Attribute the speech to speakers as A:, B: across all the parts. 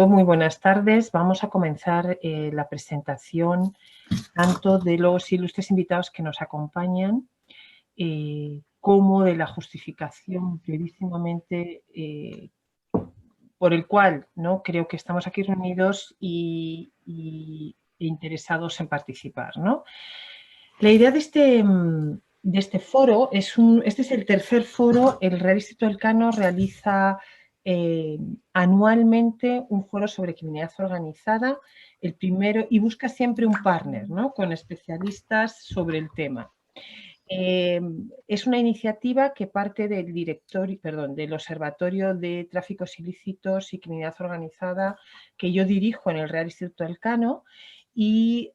A: Muy buenas tardes. Vamos a comenzar la presentación tanto de los ilustres invitados que nos acompañan como de la justificación brevísimamente por el cual creo que estamos aquí reunidos e interesados en participar, ¿no? La idea de este foro este es el tercer foro. El Real Instituto Elcano realiza anualmente un foro sobre criminalidad organizada, el primero, y busca siempre un partner, ¿no?, con especialistas sobre el tema. Es una iniciativa que parte del Observatorio de Tráficos Ilícitos y Criminalidad Organizada que yo dirijo en el Real Instituto Elcano, y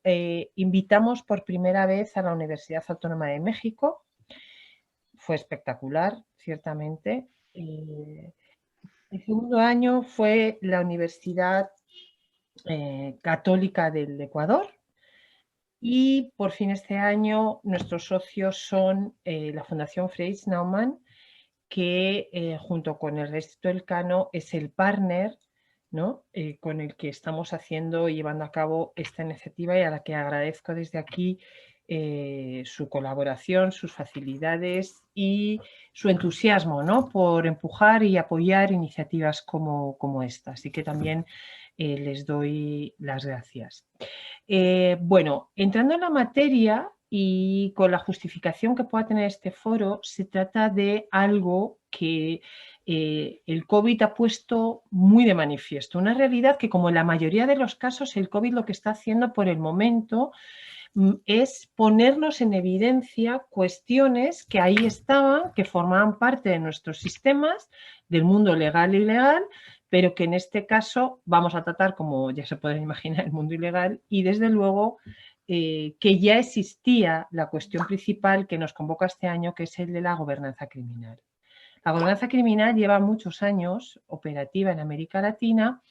A: invitamos por primera vez a la Universidad Autónoma de México. Fue espectacular, ciertamente. El segundo año fue la Universidad Católica del Ecuador. Y por fin este año nuestros socios son la Fundación Freix Naumann, que junto con el Instituto Elcano es el partner, ¿no?, con el que estamos haciendo y llevando a cabo esta iniciativa, y a la que agradezco desde aquí su colaboración, sus facilidades y su entusiasmo, ¿no?, por empujar y apoyar iniciativas como esta. Así que también les doy las gracias. Bueno, entrando en la materia y con la justificación que pueda tener este foro, se trata de algo que el COVID ha puesto muy de manifiesto. Una realidad que, como en la mayoría de los casos, el COVID lo que está haciendo por el momento es ponernos en evidencia cuestiones que ahí estaban, que formaban parte de nuestros sistemas, del mundo legal e ilegal, pero que en este caso vamos a tratar, como ya se pueden imaginar, el mundo ilegal, y desde luego que ya existía la cuestión principal que nos convoca este año, que es el de la gobernanza criminal. La gobernanza criminal lleva muchos años operativa en América Latina,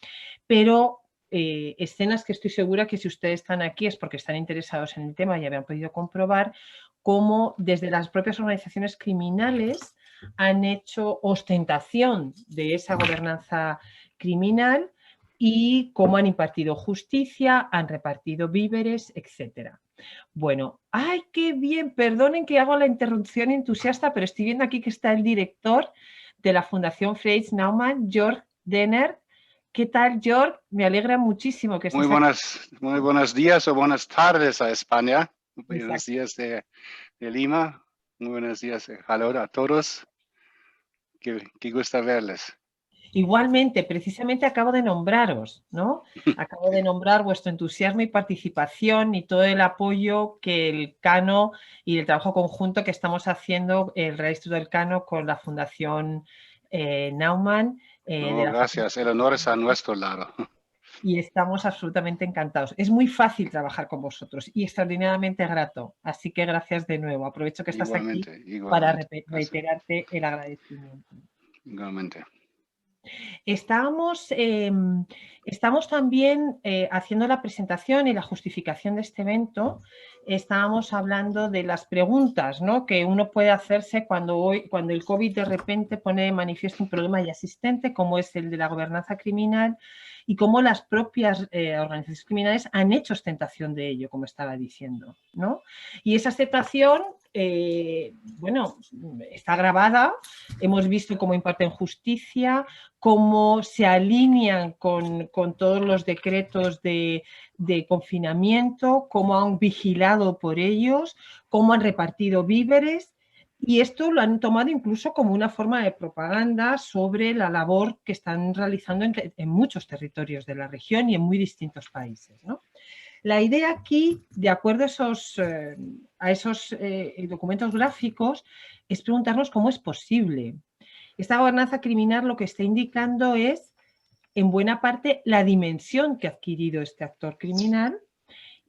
A: pero escenas que estoy segura que si ustedes están aquí es porque están interesados en el tema y habían podido comprobar cómo desde las propias organizaciones criminales han hecho ostentación de esa gobernanza criminal y cómo han impartido justicia, han repartido víveres, etc. Bueno, ¡ay, qué bien! Perdonen que hago la interrupción entusiasta, pero estoy viendo aquí que está el director de la Fundación Freix Naumann, Jörg Dehner. ¿Qué tal, Jörg? Me alegra muchísimo que estés aquí.
B: Muy buenos días o buenas tardes a España. Buenos días de Lima. Muy buenos días. Hola a todos. Qué gusto verles.
A: Igualmente, precisamente acabo de nombraros, ¿no? Acabo de nombrar vuestro entusiasmo y participación y todo el apoyo que el Cano y el trabajo conjunto que estamos haciendo el Real Instituto Elcano con la Fundación Naumann.
B: Gracias, el honor es a nuestro lado.
A: Y estamos absolutamente encantados. Es muy fácil trabajar con vosotros y extraordinariamente grato. Así que gracias de nuevo. Aprovecho que estás aquí para reiterarte el agradecimiento.
B: Igualmente.
A: Estamos también haciendo la presentación y la justificación de este evento. Estábamos hablando de las preguntas, ¿no?, que uno puede hacerse cuando el COVID de repente pone de manifiesto un problema ya existente, como es el de la gobernanza criminal, y cómo las propias organizaciones criminales han hecho ostentación de ello, como estaba diciendo, ¿no? Y esa aceptación, bueno, está grabada. Hemos visto cómo imparten justicia, cómo se alinean con todos los decretos de confinamiento, cómo han vigilado por ellos, cómo han repartido víveres. Y esto lo han tomado incluso como una forma de propaganda sobre la labor que están realizando en muchos territorios de la región y en muy distintos países, ¿no? La idea aquí, de acuerdo a esos documentos gráficos, es preguntarnos cómo es posible. Esta gobernanza criminal lo que está indicando es, en buena parte, la dimensión que ha adquirido este actor criminal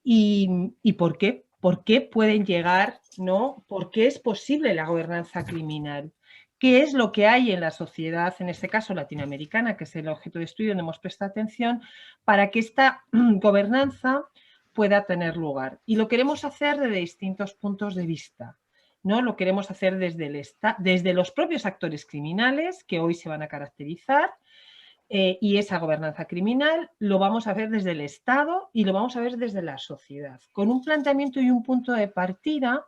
A: y por qué. ¿Por qué pueden llegar, ¿no? ¿Por qué es posible la gobernanza criminal? ¿Qué es lo que hay en la sociedad, en este caso latinoamericana, que es el objeto de estudio donde hemos prestado atención, para que esta gobernanza pueda tener lugar? Y lo queremos hacer desde distintos puntos de vista, ¿no? Lo queremos hacer desde los propios actores criminales, que hoy se van a caracterizar, y esa gobernanza criminal lo vamos a ver desde el Estado y lo vamos a ver desde la sociedad, con un planteamiento y un punto de partida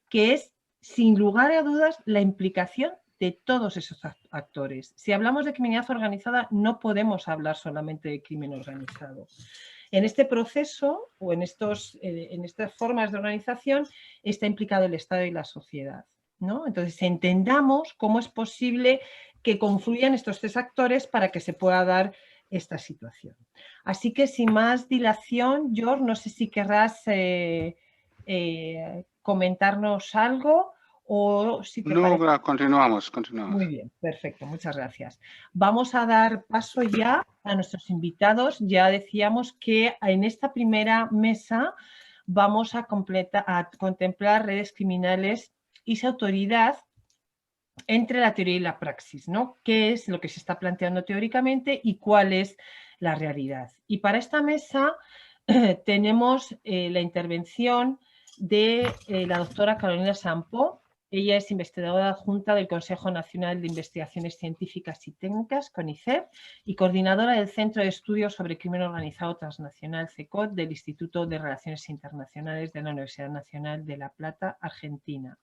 A: que es, sin lugar a dudas, la implicación de todos esos actores. Si hablamos de criminalidad organizada, no podemos hablar solamente de crimen organizado. En este proceso o en estas formas de organización está implicado el Estado y la sociedad, ¿no? Entonces, entendamos cómo es posible que confluyan estos tres actores para que se pueda dar esta situación. Así que, sin más dilación, George, no sé si querrás comentarnos algo o si te parece...
B: No, continuamos.
A: Muy bien, perfecto, muchas gracias. Vamos a dar paso ya a nuestros invitados. Ya decíamos que en esta primera mesa vamos a contemplar redes criminales y su autoridad entre la teoría y la praxis, ¿no? ¿Qué es lo que se está planteando teóricamente y cuál es la realidad? Y para esta mesa tenemos la intervención de la doctora Carolina Sampo. Ella es investigadora adjunta del Consejo Nacional de Investigaciones Científicas y Técnicas, CONICET, y coordinadora del Centro de Estudios sobre Crimen Organizado Transnacional, CECOT, del Instituto de Relaciones Internacionales de la Universidad Nacional de La Plata, Argentina.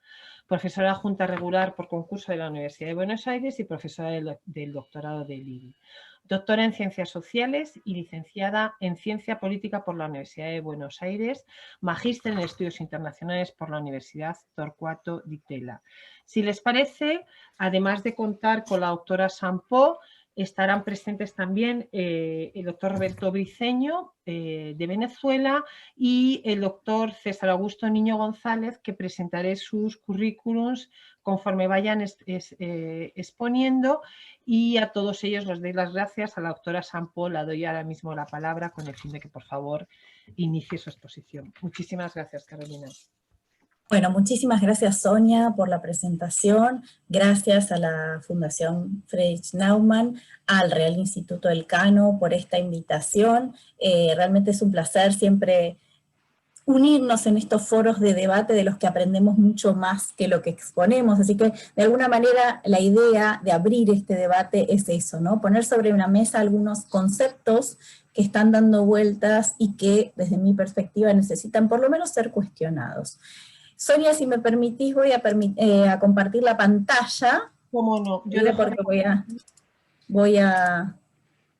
A: Profesora adjunta regular por concurso de la Universidad de Buenos Aires y profesora del doctorado del IBI. Doctora en Ciencias Sociales y licenciada en Ciencia Política por la Universidad de Buenos Aires, magíster en Estudios Internacionales por la Universidad Torcuato Di Tella. Si les parece, además de contar con la doctora Sampo, estarán presentes también el doctor Roberto Briceño de Venezuela y el doctor César Augusto Niño González, que presentaré sus currículums conforme vayan exponiendo, y a todos ellos les doy las gracias. A la doctora Sampo la doy ahora mismo la palabra con el fin de que por favor inicie su exposición. Muchísimas gracias, Carolina.
C: Bueno, muchísimas gracias, Sonia, por la presentación. Gracias a la Fundación Friedrich Naumann, al Real Instituto Elcano por esta invitación. Realmente es un placer siempre unirnos en estos foros de debate de los que aprendemos mucho más que lo que exponemos. Así que, de alguna manera, la idea de abrir este debate es eso, ¿no? Poner sobre una mesa algunos conceptos que están dando vueltas y que, desde mi perspectiva, necesitan por lo menos ser cuestionados. Sonia, si me permitís, voy a compartir la pantalla.
A: ¿Cómo no?
C: Yo porque voy a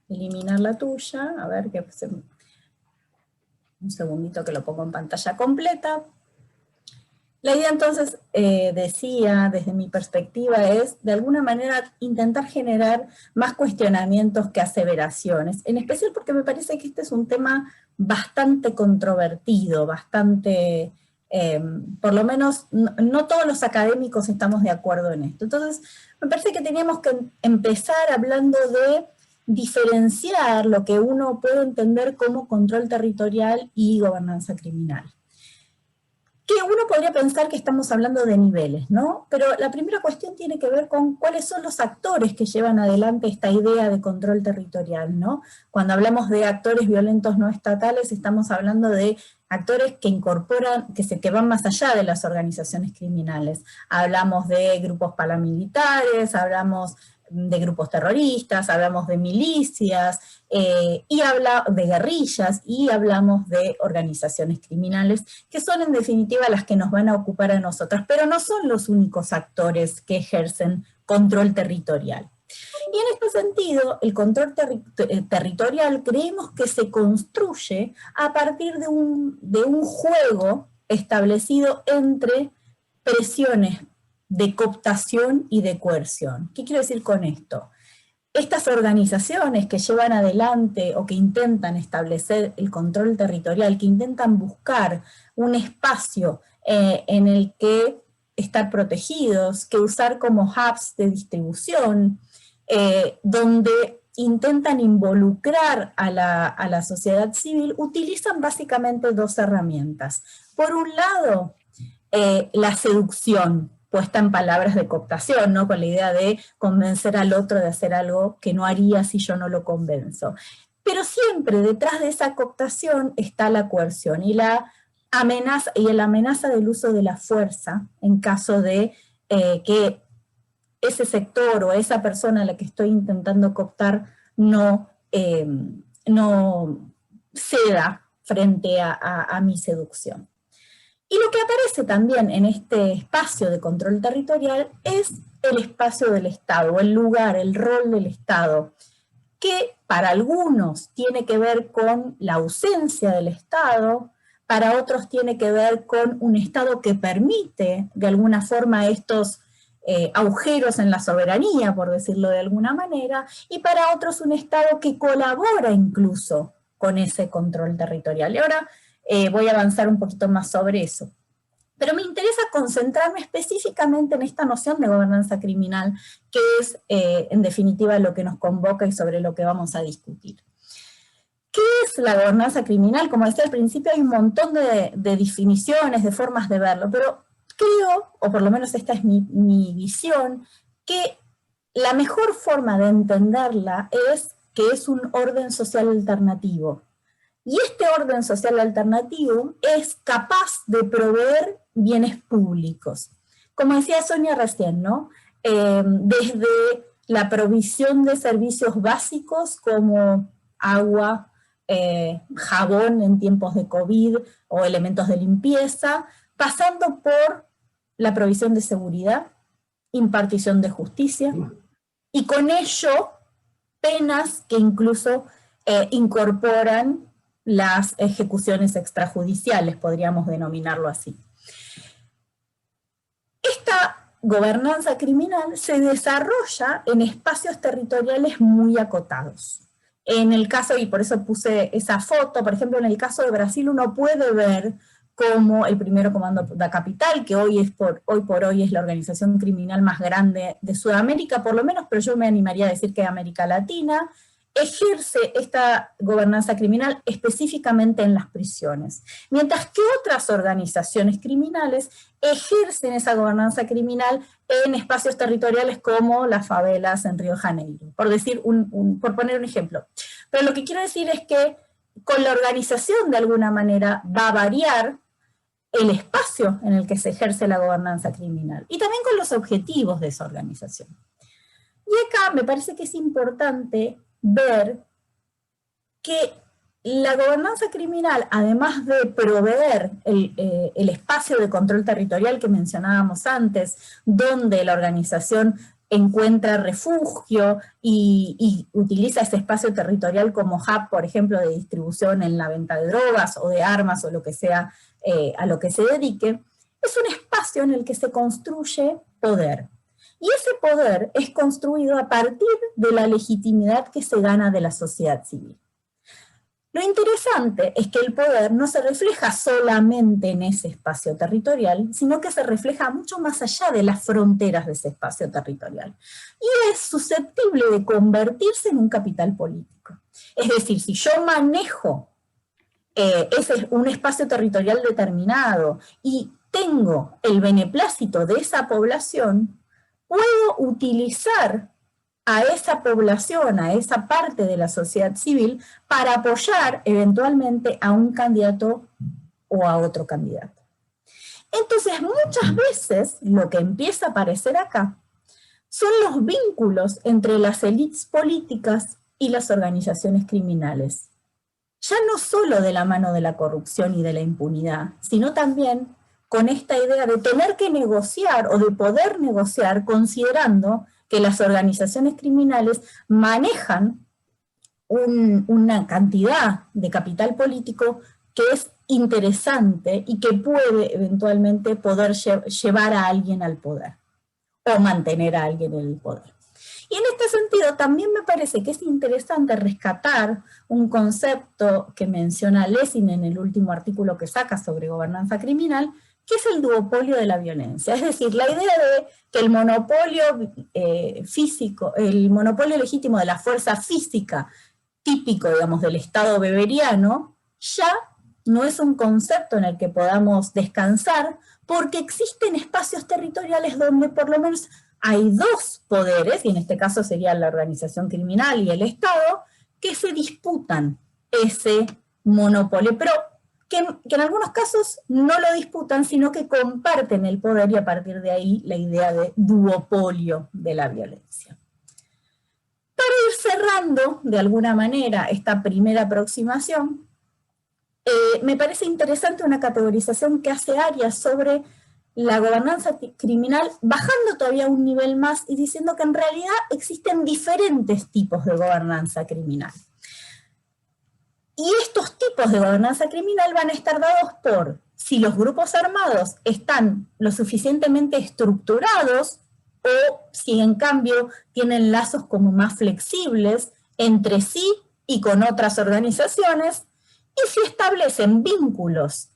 C: eliminar la tuya. A ver, un segundito que lo pongo en pantalla completa. La idea entonces, decía, desde mi perspectiva, es de alguna manera intentar generar más cuestionamientos que aseveraciones, en especial porque me parece que este es un tema bastante controvertido, bastante... por lo menos no todos los académicos estamos de acuerdo en esto. Entonces, me parece que teníamos que empezar hablando de diferenciar lo que uno puede entender como control territorial y gobernanza criminal. Que uno podría pensar que estamos hablando de niveles, ¿no? Pero la primera cuestión tiene que ver con cuáles son los actores que llevan adelante esta idea de control territorial, ¿no? Cuando hablamos de actores violentos no estatales, estamos hablando de actores que incorporan, que van más allá de las organizaciones criminales. Hablamos de grupos paramilitares, hablamos de grupos terroristas, hablamos de milicias, y habla de guerrillas, y hablamos de organizaciones criminales, que son en definitiva las que nos van a ocupar a nosotras, pero no son los únicos actores que ejercen control territorial. Y en este sentido, el control territorial creemos que se construye a partir de un juego establecido entre presiones de cooptación y de coerción. ¿Qué quiero decir con esto? Estas organizaciones que llevan adelante o que intentan establecer el control territorial, que intentan buscar un espacio en el que estar protegidos, que usar como hubs de distribución, donde intentan involucrar a la sociedad civil, utilizan básicamente dos herramientas. Por un lado, la seducción, puesta en palabras de cooptación, ¿no? Con la idea de convencer al otro de hacer algo que no haría si yo no lo convenzo. Pero siempre detrás de esa cooptación está la coerción y la amenaza del uso de la fuerza en caso de que ese sector o esa persona a la que estoy intentando cooptar no ceda frente a mi seducción. Y lo que aparece también en este espacio de control territorial es el espacio del Estado, el lugar, el rol del Estado, que para algunos tiene que ver con la ausencia del Estado, para otros tiene que ver con un Estado que permite de alguna forma estos agujeros en la soberanía, por decirlo de alguna manera, y para otros un Estado que colabora incluso con ese control territorial. Y ahora voy a avanzar un poquito más sobre eso. Pero me interesa concentrarme específicamente en esta noción de gobernanza criminal, que es, en definitiva, lo que nos convoca y sobre lo que vamos a discutir. ¿Qué es la gobernanza criminal? Como decía al principio, hay un montón de definiciones, de formas de verlo, pero creo, o por lo menos esta es mi visión, que la mejor forma de entenderla es que es un orden social alternativo. Y este orden social alternativo es capaz de proveer bienes públicos. Como decía Sonia recién, ¿no? Desde la provisión de servicios básicos como agua, jabón en tiempos de COVID o elementos de limpieza, pasando por la provisión de seguridad, impartición de justicia, y con ello penas que incluso incorporan las ejecuciones extrajudiciales, podríamos denominarlo así. Esta gobernanza criminal se desarrolla en espacios territoriales muy acotados. En el caso, y por eso puse esa foto, por ejemplo, en el caso de Brasil uno puede ver cómo el Primero Comando da Capital, que hoy por hoy es la organización criminal más grande de Sudamérica, por lo menos, pero yo me animaría a decir que de América Latina, ejerce esta gobernanza criminal específicamente en las prisiones, mientras que otras organizaciones criminales ejercen esa gobernanza criminal en espacios territoriales como las favelas en Río de Janeiro, por poner un ejemplo. Pero lo que quiero decir es que con la organización de alguna manera va a variar el espacio en el que se ejerce la gobernanza criminal y también con los objetivos de esa organización. Y acá me parece que es importante ver que la gobernanza criminal, además de proveer el espacio de control territorial que mencionábamos antes, donde la organización encuentra refugio y utiliza ese espacio territorial como hub, por ejemplo, de distribución en la venta de drogas o de armas o lo que sea a lo que se dedique, es un espacio en el que se construye poder. Y ese poder es construido a partir de la legitimidad que se gana de la sociedad civil. Lo interesante es que el poder no se refleja solamente en ese espacio territorial, sino que se refleja mucho más allá de las fronteras de ese espacio territorial. Y es susceptible de convertirse en un capital político. Es decir, si yo manejo un espacio territorial determinado y tengo el beneplácito de esa población, puedo utilizar a esa población, a esa parte de la sociedad civil, para apoyar eventualmente a un candidato o a otro candidato. Entonces, muchas veces lo que empieza a aparecer acá son los vínculos entre las élites políticas y las organizaciones criminales. Ya no solo de la mano de la corrupción y de la impunidad, sino también con esta idea de tener que negociar o de poder negociar considerando que las organizaciones criminales manejan una cantidad de capital político que es interesante y que puede eventualmente poder llevar a alguien al poder o mantener a alguien en el poder. Y en este sentido también me parece que es interesante rescatar un concepto que menciona Lessing en el último artículo que saca sobre gobernanza criminal, que es el duopolio de la violencia. Es decir, la idea de que el monopolio físico, el monopolio legítimo de la fuerza física, típico, digamos, del Estado weberiano, ya no es un concepto en el que podamos descansar, porque existen espacios territoriales donde por lo menos hay dos poderes, y en este caso sería la organización criminal y el Estado, que se disputan ese monopolio, pero que en algunos casos no lo disputan, sino que comparten el poder, y a partir de ahí la idea de duopolio de la violencia. Para ir cerrando, de alguna manera, esta primera aproximación, me parece interesante una categorización que hace Arias sobre la gobernanza criminal, bajando todavía un nivel más y diciendo que en realidad existen diferentes tipos de gobernanza criminal. Y estos tipos de gobernanza criminal van a estar dados por si los grupos armados están lo suficientemente estructurados o si en cambio tienen lazos como más flexibles entre sí y con otras organizaciones, y si establecen vínculos,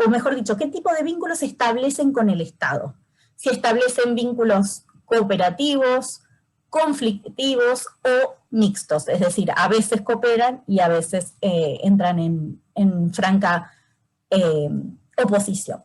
C: o mejor dicho, qué tipo de vínculos establecen con el Estado. Si establecen vínculos cooperativos, conflictivos o mixtos, es decir, a veces cooperan y a veces entran en franca oposición.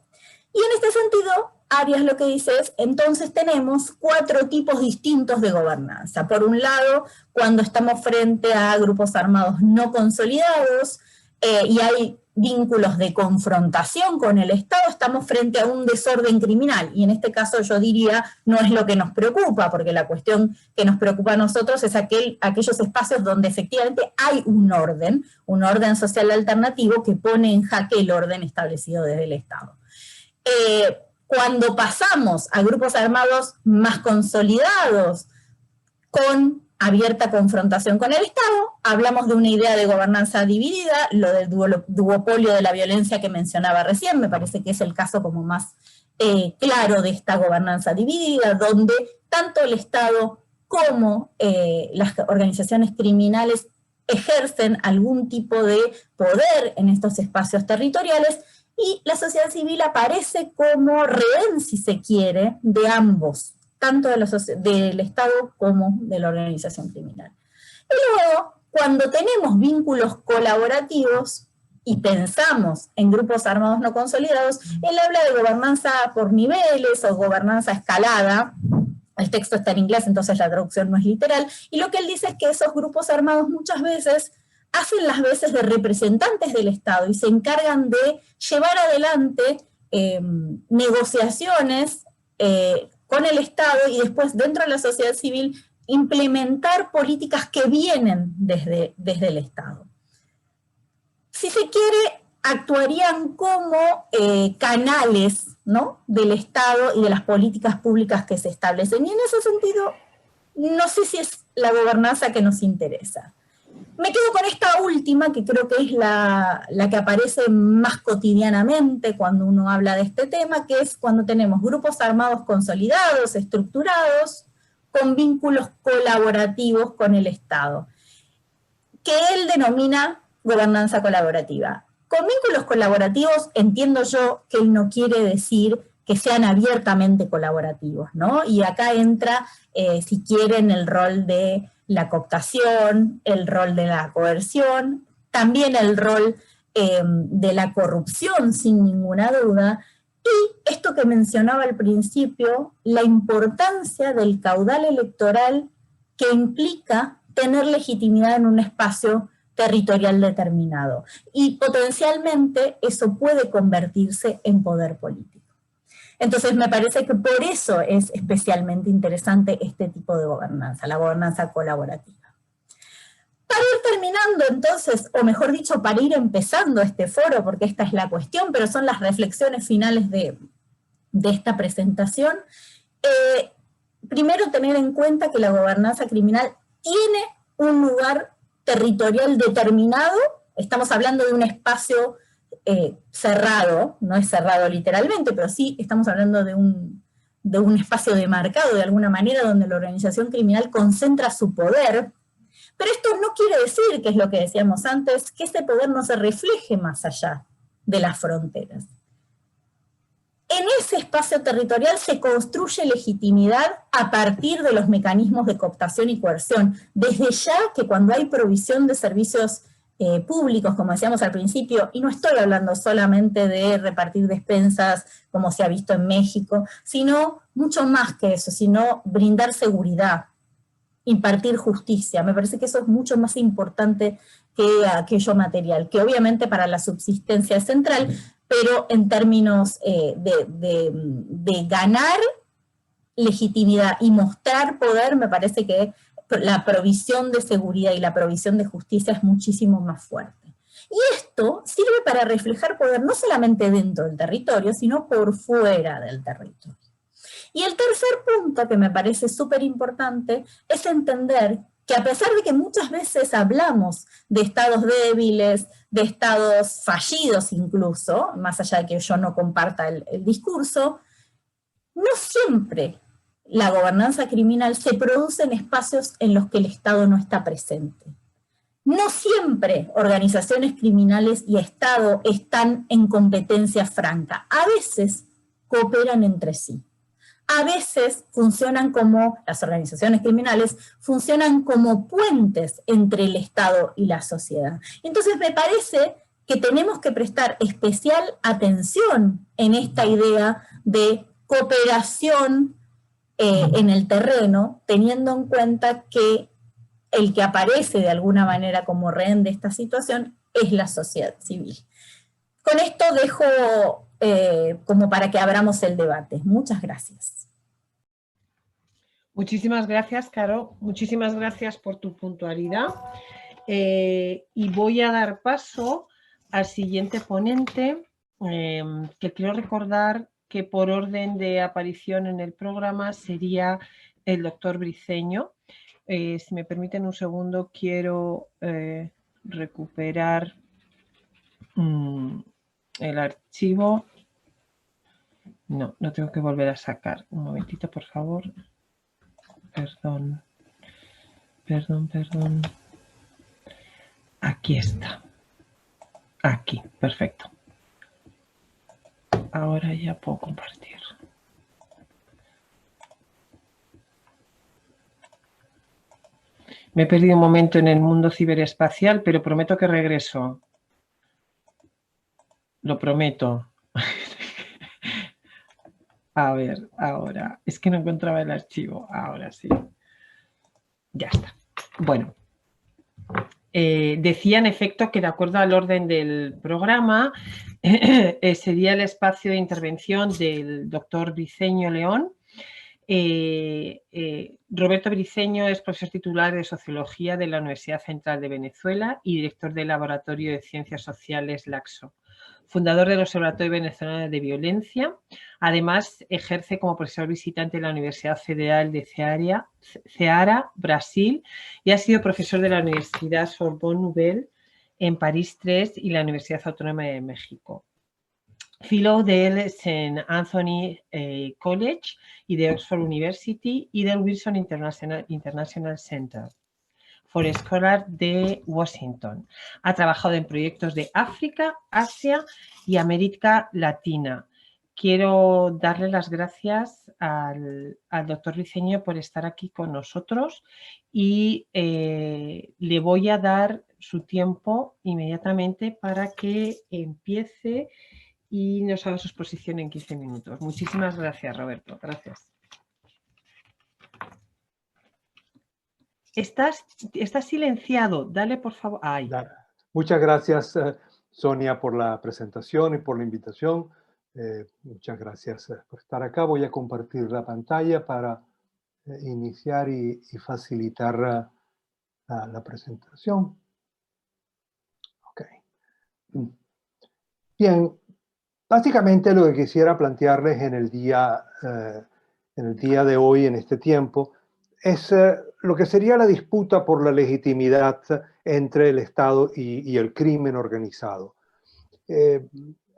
C: Y en este sentido, Arias lo que dice es, entonces tenemos 4 tipos distintos de gobernanza. Por un lado, cuando estamos frente a grupos armados no consolidados, y hay vínculos de confrontación con el Estado, estamos frente a un desorden criminal, y en este caso yo diría, no es lo que nos preocupa, porque la cuestión que nos preocupa a nosotros es aquellos espacios donde efectivamente hay un orden social alternativo que pone en jaque el orden establecido desde el Estado. Cuando pasamos a grupos armados más consolidados, con abierta confrontación con el Estado, hablamos de una idea de gobernanza dividida, lo del duopolio de la violencia que mencionaba recién, me parece que es el caso como más claro de esta gobernanza dividida, donde tanto el Estado como las organizaciones criminales ejercen algún tipo de poder en estos espacios territoriales, y la sociedad civil aparece como rehén, si se quiere, de ambos, tanto del Estado como de la organización criminal. Y luego, cuando tenemos vínculos colaborativos y pensamos en grupos armados no consolidados, él habla de gobernanza por niveles o gobernanza escalada. El texto está en inglés, entonces la traducción no es literal, y lo que él dice es que esos grupos armados muchas veces hacen las veces de representantes del Estado y se encargan de llevar adelante negociaciones con el Estado y después dentro de la sociedad civil implementar políticas que vienen desde el Estado. Si se quiere, actuarían como canales, ¿no?, del Estado y de las políticas públicas que se establecen. Y en ese sentido, no sé si es la gobernanza que nos interesa. Me quedo con esta última, que creo que es la que aparece más cotidianamente cuando uno habla de este tema, que es cuando tenemos grupos armados consolidados, estructurados, con vínculos colaborativos con el Estado, que él denomina gobernanza colaborativa. Con vínculos colaborativos entiendo yo que él no quiere decir que sean abiertamente colaborativos, ¿no? Y acá entra, si quieren, el rol de la cooptación, el rol de la coerción, también el rol de la corrupción, sin ninguna duda, y esto que mencionaba al principio, la importancia del caudal electoral que implica tener legitimidad en un espacio territorial determinado. Y potencialmente eso puede convertirse en poder político. Entonces me parece que por eso es especialmente interesante este tipo de gobernanza, la gobernanza colaborativa. Para ir terminando entonces, o mejor dicho, para ir empezando este foro, porque esta es la cuestión, pero son las reflexiones finales de esta presentación, primero tener en cuenta que la gobernanza criminal tiene un lugar territorial determinado, estamos hablando de un espacio cerrado, no es cerrado literalmente, pero sí estamos hablando de un espacio demarcado de alguna manera donde la organización criminal concentra su poder, pero esto no quiere decir, que es lo que decíamos antes, que ese poder no se refleje más allá de las fronteras. En ese espacio territorial se construye legitimidad a partir de los mecanismos de cooptación y coerción, desde ya que cuando hay provisión de servicios públicos, como decíamos al principio, y no estoy hablando solamente de repartir despensas como se ha visto en México, sino mucho más que eso, sino brindar seguridad, impartir justicia. Me parece que eso es mucho más importante que aquello material, que obviamente para la subsistencia es central, pero en términos de ganar legitimidad y mostrar poder, me parece que la provisión de seguridad y la provisión de justicia es muchísimo más fuerte. Y esto sirve para reflejar poder no solamente dentro del territorio, sino por fuera del territorio. Y el tercer punto que me parece súper importante es entender que a pesar de que muchas veces hablamos de estados débiles, de estados fallidos incluso, más allá de que yo no comparta el discurso, no siempre la gobernanza criminal se produce en espacios en los que el Estado no está presente. No siempre organizaciones criminales y Estado están en competencia franca. A veces cooperan entre sí. A veces funcionan como, las organizaciones criminales, funcionan como puentes entre el Estado y la sociedad. Entonces me parece que tenemos que prestar especial atención en esta idea de cooperación en el terreno, teniendo en cuenta que el que aparece de alguna manera como rehén de esta situación es la sociedad civil. Con esto dejo como para que abramos el debate. Muchas gracias.
A: Muchísimas gracias, Caro. Muchísimas gracias por tu puntualidad. Y voy a dar paso al siguiente ponente, que quiero recordar que por orden de aparición en el programa sería el doctor Briceño. Si me permiten un segundo, quiero recuperar el archivo. No, lo tengo que volver a sacar. Un momentito, por favor. Perdón. Aquí está. Aquí, perfecto. Ahora ya puedo compartir. Me he perdido un momento en el mundo ciberespacial, pero prometo que regreso. Lo prometo. A ver, ahora. Es que no encontraba el archivo. Ahora sí. Ya está. Bueno. Decía en efecto que de acuerdo al orden del programa sería el espacio de intervención del doctor Briceño León. Roberto Briceño es profesor titular de Sociología de la Universidad Central de Venezuela y director del Laboratorio de Ciencias Sociales LACSO, fundador del Observatorio Venezolano de Violencia. Además, ejerce como profesor visitante en la Universidad Federal de Ceará, Brasil, y ha sido profesor de la Universidad Sorbonne Nouvelle en París 3 y la Universidad Autónoma de México. Fellow del St. Anthony College y de Oxford University y del Wilson International Center for Scholars de Washington. Ha trabajado en proyectos de África, Asia y América Latina. Quiero darle las gracias al doctor Briceño por estar aquí con nosotros y le voy a dar su tiempo inmediatamente para que empiece y nos haga su exposición en 15 minutos. Muchísimas gracias, Roberto. Gracias. Estás silenciado. Dale, por favor. Ay.
D: Muchas gracias, Sonia, por la presentación y por la invitación. Muchas gracias por estar acá. Voy a compartir la pantalla para iniciar y facilitar la presentación. Ok. Bien. Básicamente lo que quisiera plantearles en el día de hoy, en este tiempo, es lo que sería la disputa por la legitimidad entre el Estado y el crimen organizado. Este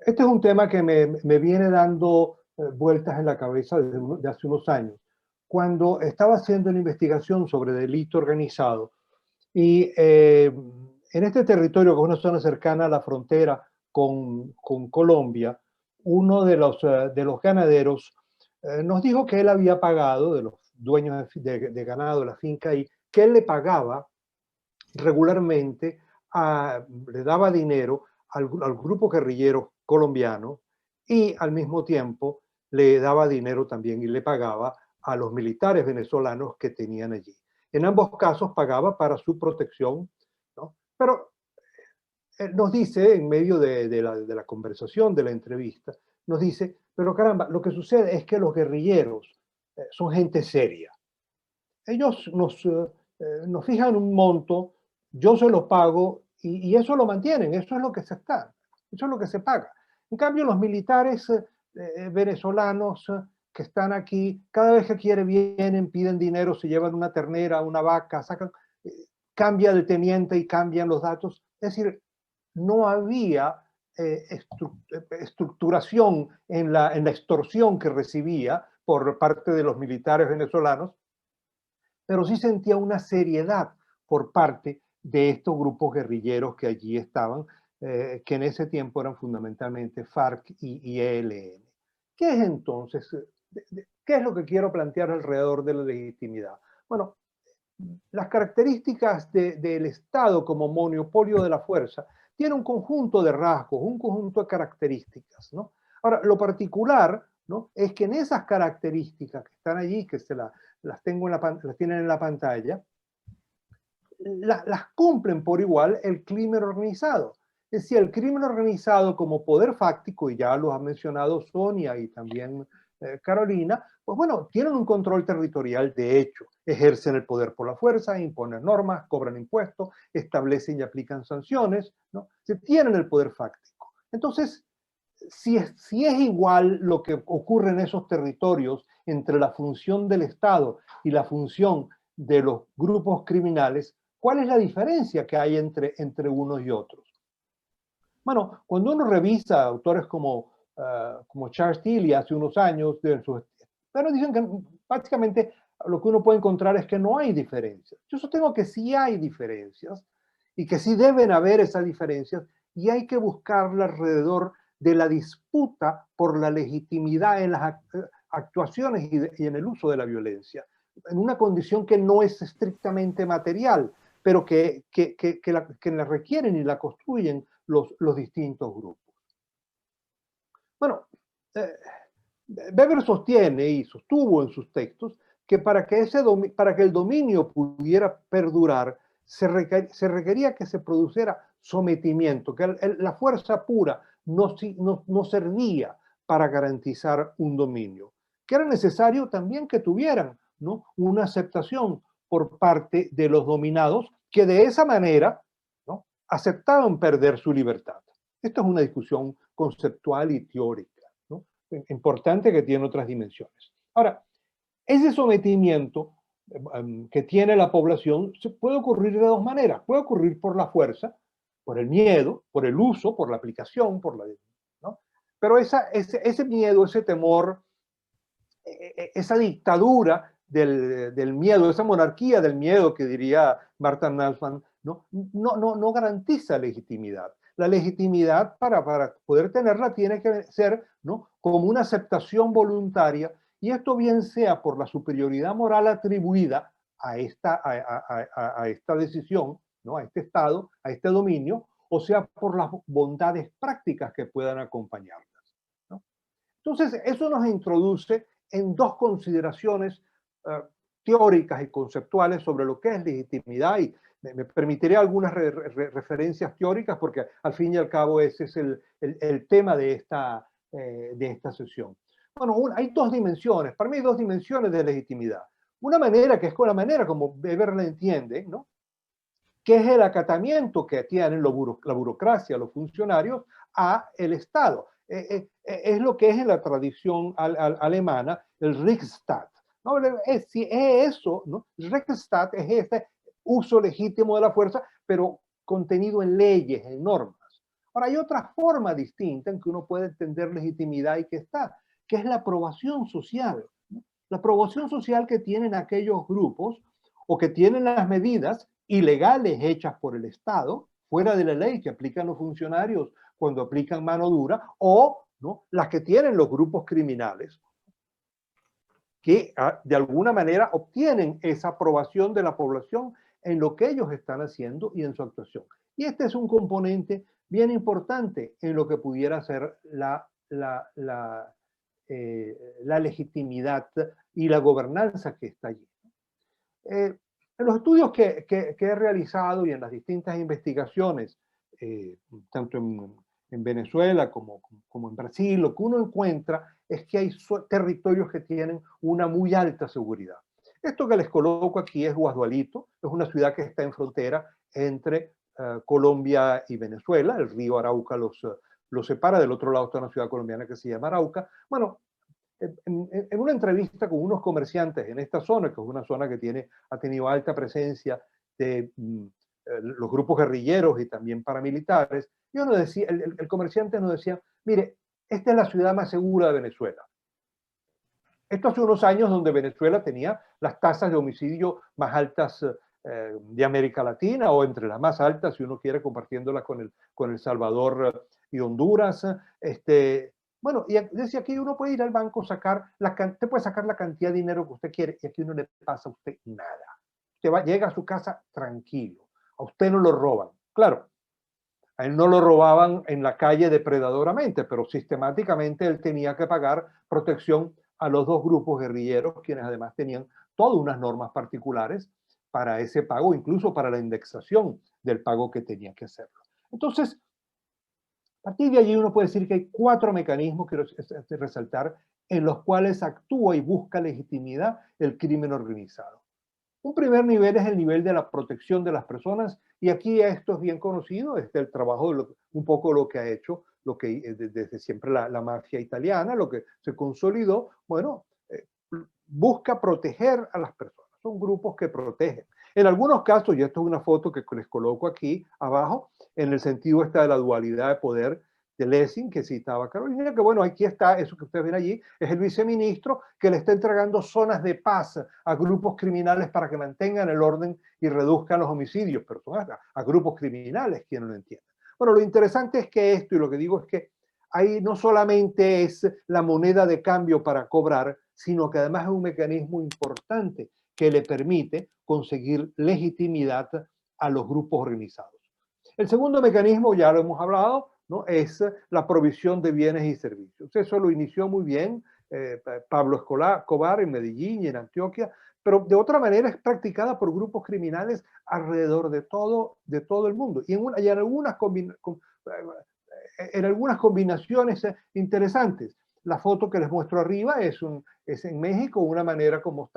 D: es un tema que me viene dando vueltas en la cabeza desde hace unos años, cuando estaba haciendo una investigación sobre delito organizado y en este territorio, que es una zona cercana a la frontera con Colombia, uno de los ganaderos nos dijo que él había pagado, de los dueños de ganado de la finca ahí, que él le pagaba regularmente, le daba dinero al grupo guerrillero colombiano y al mismo tiempo le daba dinero también y le pagaba a los militares venezolanos que tenían allí. En ambos casos pagaba para su protección, ¿no? Pero nos dice, en medio de la conversación, de la entrevista, nos dice, pero caramba, lo que sucede es que los guerrilleros son gente seria. Ellos nos fijan un monto, yo se los pago y eso lo mantienen, eso es lo que se está, eso es lo que se paga. En cambio, los militares venezolanos que están aquí, cada vez que quieren vienen, piden dinero, se llevan una ternera, una vaca, sacan, cambia de teniente y cambian los datos. Es decir, no había estructuración en la extorsión que recibía por parte de los militares venezolanos, pero sí sentía una seriedad por parte de estos grupos guerrilleros que allí estaban, que en ese tiempo eran fundamentalmente FARC y ELN. ¿Qué es entonces? ¿Qué es lo que quiero plantear alrededor de la legitimidad? Bueno, las características del Estado como monopolio de la fuerza tiene un conjunto de rasgos, un conjunto de características, ¿no? Ahora, lo particular, ¿no?, es que en esas características que están allí, que las tienen en la pantalla, las cumplen por igual el crimen organizado. Es decir, el crimen organizado como poder fáctico, y ya lo ha mencionado Sonia y también Carolina, pues bueno, tienen un control territorial de hecho, ejercen el poder por la fuerza, imponen normas, cobran impuestos, establecen y aplican sanciones, ¿no? Se tienen el poder fáctico. Entonces, si es igual lo que ocurre en esos territorios entre la función del Estado y la función de los grupos criminales, ¿cuál es la diferencia que hay entre unos y otros? Bueno, cuando uno revisa autores como Charles Tilly hace unos años, pero dicen que prácticamente lo que uno puede encontrar es que no hay diferencias. Yo sostengo que sí hay diferencias y que sí deben haber esas diferencias y hay que buscarla alrededor de la disputa por la legitimidad en las actuaciones y en el uso de la violencia, en una condición que no es estrictamente material, pero que la requieren y la construyen los distintos grupos. Bueno, Weber sostiene y sostuvo en sus textos que para que el dominio pudiera perdurar se requería que se produciera sometimiento, que la fuerza pura no servía para garantizar un dominio, que era necesario también que tuvieran, ¿no?, una aceptación por parte de los dominados, que de esa manera, ¿no?, aceptaban perder su libertad. Esto es una discusión conceptual y teórica, ¿no?, importante, que tiene otras dimensiones. Ahora, ese sometimiento que tiene la población puede ocurrir de dos maneras. Puede ocurrir por la fuerza, por el miedo, por el uso, por la aplicación, ¿no? Pero ese miedo, ese temor, esa dictadura del miedo, esa monarquía del miedo que diría Martha Nussbaum, no garantiza legitimidad. La legitimidad, para poder tenerla, tiene que ser, ¿no?, como una aceptación voluntaria, y esto bien sea por la superioridad moral atribuida a esta decisión, ¿no?, a este Estado, a este dominio, o sea por las bondades prácticas que puedan acompañarlas, ¿no? Entonces, eso nos introduce en dos consideraciones teóricas y conceptuales sobre lo que es legitimidad, y me permitiré algunas referencias teóricas porque al fin y al cabo ese es el tema de esta sesión. Bueno, hay dos dimensiones, para mí hay dos dimensiones de legitimidad. Una manera que es con la manera como Weber la entiende, ¿no?, que es el acatamiento que tienen la burocracia, los funcionarios, a el Estado. Es lo que es en la tradición alemana el Riksstaat, ¿no? Es eso, ¿no? El Riksstaat es este uso legítimo de la fuerza, pero contenido en leyes, en normas. Ahora, hay otra forma distinta en que uno puede entender legitimidad y que es la aprobación social, ¿no? La aprobación social que tienen aquellos grupos o que tienen las medidas ilegales hechas por el Estado, fuera de la ley, que aplican los funcionarios cuando aplican mano dura, o, ¿no?, las que tienen los grupos criminales, que de alguna manera obtienen esa aprobación de la población en lo que ellos están haciendo y en su actuación. Y este es un componente bien importante en lo que pudiera ser la legitimidad y la gobernanza que está allí. En los estudios que he realizado y en las distintas investigaciones, tanto en Venezuela como en Brasil, lo que uno encuentra es que hay territorios que tienen una muy alta seguridad. Esto que les coloco aquí es Guasdualito, es una ciudad que está en frontera entre Colombia y Venezuela. El río Arauca los separa. Del otro lado está una ciudad colombiana que se llama Arauca. Bueno, en una entrevista con unos comerciantes en esta zona, que es una zona que ha tenido alta presencia de los grupos guerrilleros y también paramilitares, el comerciante nos decía, mire, esta es la ciudad más segura de Venezuela. Esto hace unos años donde Venezuela tenía las tasas de homicidio más altas de América Latina, o entre las más altas, si uno quiere, compartiéndolas con El Salvador y Honduras. Bueno, y decía, aquí uno puede ir al banco, usted puede sacar la cantidad de dinero que usted quiere y aquí no le pasa a usted nada. Usted llega a su casa tranquilo, a usted no lo roban. Claro, a él no lo robaban en la calle depredadoramente, pero sistemáticamente él tenía que pagar protección a los dos grupos guerrilleros, quienes además tenían todas unas normas particulares para ese pago, incluso para la indexación del pago que tenía que hacerlo. Entonces, a partir de allí uno puede decir que hay 4 mecanismos, quiero resaltar, en los cuales actúa y busca legitimidad el crimen organizado. Un primer nivel es el nivel de la protección de las personas, y aquí esto es bien conocido, el trabajo, un poco lo que ha hecho, desde siempre la mafia italiana, lo que se consolidó, bueno, busca proteger a las personas, son grupos que protegen. En algunos casos, y esto es una foto que les coloco aquí abajo, en el sentido de la dualidad de poder de Lessing, que citaba Carolina, que bueno, aquí está, eso que ustedes ven allí, es el viceministro que le está entregando zonas de paz a grupos criminales para que mantengan el orden y reduzcan los homicidios, pero son a grupos criminales, quien no lo entiende. Bueno, lo interesante es que esto, y lo que digo es que ahí no solamente es la moneda de cambio para cobrar, sino que además es un mecanismo importante que le permite conseguir legitimidad a los grupos organizados. El segundo mecanismo, ya lo hemos hablado, ¿no? Es la provisión de bienes y servicios. Eso lo inició muy bien Pablo Escobar en Medellín y en Antioquia, pero de otra manera es practicada por grupos criminales alrededor de todo el mundo. Y en algunas combinaciones interesantes. La foto que les muestro arriba es en México, una manera como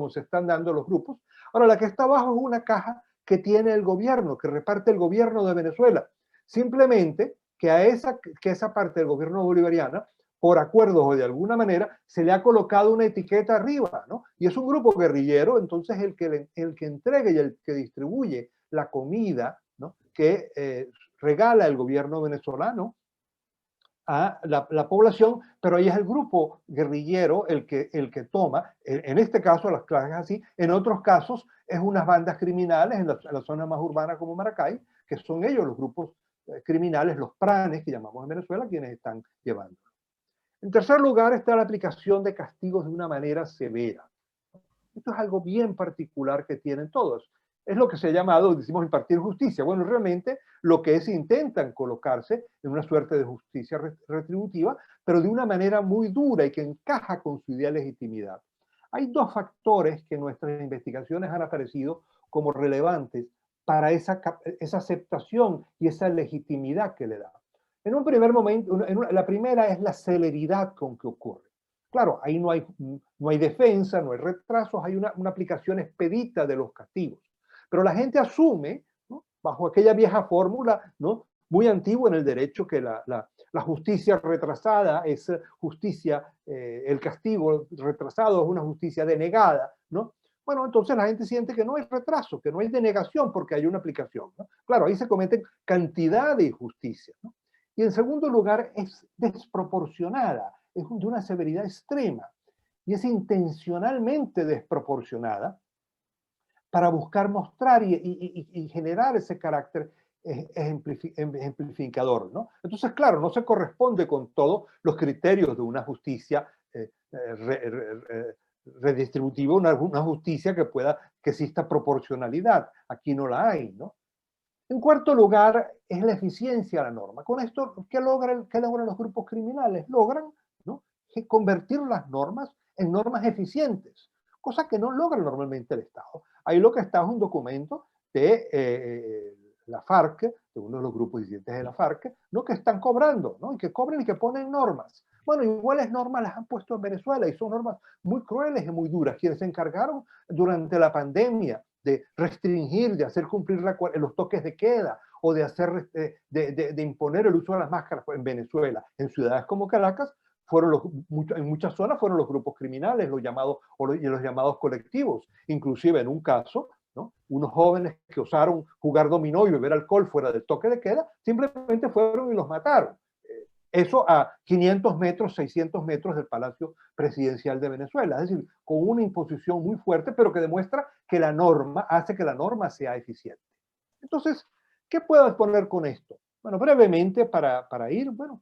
D: se están dando los grupos. Ahora, la que está abajo es una caja que tiene el gobierno, que reparte el gobierno de Venezuela. Simplemente que a esa parte del gobierno bolivariana, por acuerdos o de alguna manera, se le ha colocado una etiqueta arriba, ¿no? Y es un grupo guerrillero, entonces el que entrega y el que distribuye la comida, ¿no? Que regala el gobierno venezolano a la población, pero ahí es el grupo guerrillero el que toma, en este caso las clases así, en otros casos es unas bandas criminales en la zona más urbana como Maracay, que son ellos los grupos criminales, los pranes que llamamos en Venezuela, quienes están llevando. En tercer lugar está la aplicación de castigos de una manera severa. Esto es algo bien particular que tienen todos. Es lo que se ha llamado, decimos, impartir justicia. Bueno, realmente lo que es intentan colocarse en una suerte de justicia retributiva, pero de una manera muy dura y que encaja con su idea de legitimidad. Hay 2 factores que en nuestras investigaciones han aparecido como relevantes para esa aceptación y esa legitimidad que le da. En un primer momento, la primera es la celeridad con que ocurre. Claro, ahí no hay defensa, no hay retrasos, hay una aplicación expedita de los castigos. Pero la gente asume, ¿no? Bajo aquella vieja fórmula, ¿no? Muy antigua en el derecho, que la justicia retrasada es justicia, el castigo retrasado es una justicia denegada, ¿no? Bueno, entonces la gente siente que no hay retraso, que no hay denegación porque hay una aplicación, ¿no? Claro, ahí se cometen cantidad de injusticias, ¿no? Y en segundo lugar, es desproporcionada, es de una severidad extrema y es intencionalmente desproporcionada para buscar mostrar y generar ese carácter ejemplificador, ¿no? Entonces, claro, no se corresponde con todos los criterios de una justicia redistributiva, una justicia que exista proporcionalidad. Aquí no la hay, ¿no? En cuarto lugar, es la eficiencia de la norma. Con esto, ¿qué logran los grupos criminales? Logran, ¿no?, convertir las normas en normas eficientes, cosa que no logra normalmente el Estado. Ahí lo que está es un documento de la FARC, de uno de los grupos disidentes de la FARC, ¿no? Que están cobrando, ¿no? Y que cobran y que ponen normas. Bueno, iguales normas las han puesto en Venezuela y son normas muy crueles y muy duras. Quienes se encargaron durante la pandemia de restringir, de hacer cumplir los toques de queda o de, de imponer el uso de las máscaras en Venezuela, en ciudades como Caracas, en muchas zonas fueron los grupos criminales, los llamados colectivos. Inclusive en un caso, ¿no? Unos jóvenes que osaron jugar dominó y beber alcohol fuera del toque de queda, simplemente fueron y los mataron. Eso a 500 metros, 600 metros del Palacio Presidencial de Venezuela. Es decir, con una imposición muy fuerte, pero que demuestra que la norma hace que la norma sea eficiente. Entonces, ¿qué puedo exponer con esto? Bueno, brevemente para ir, bueno,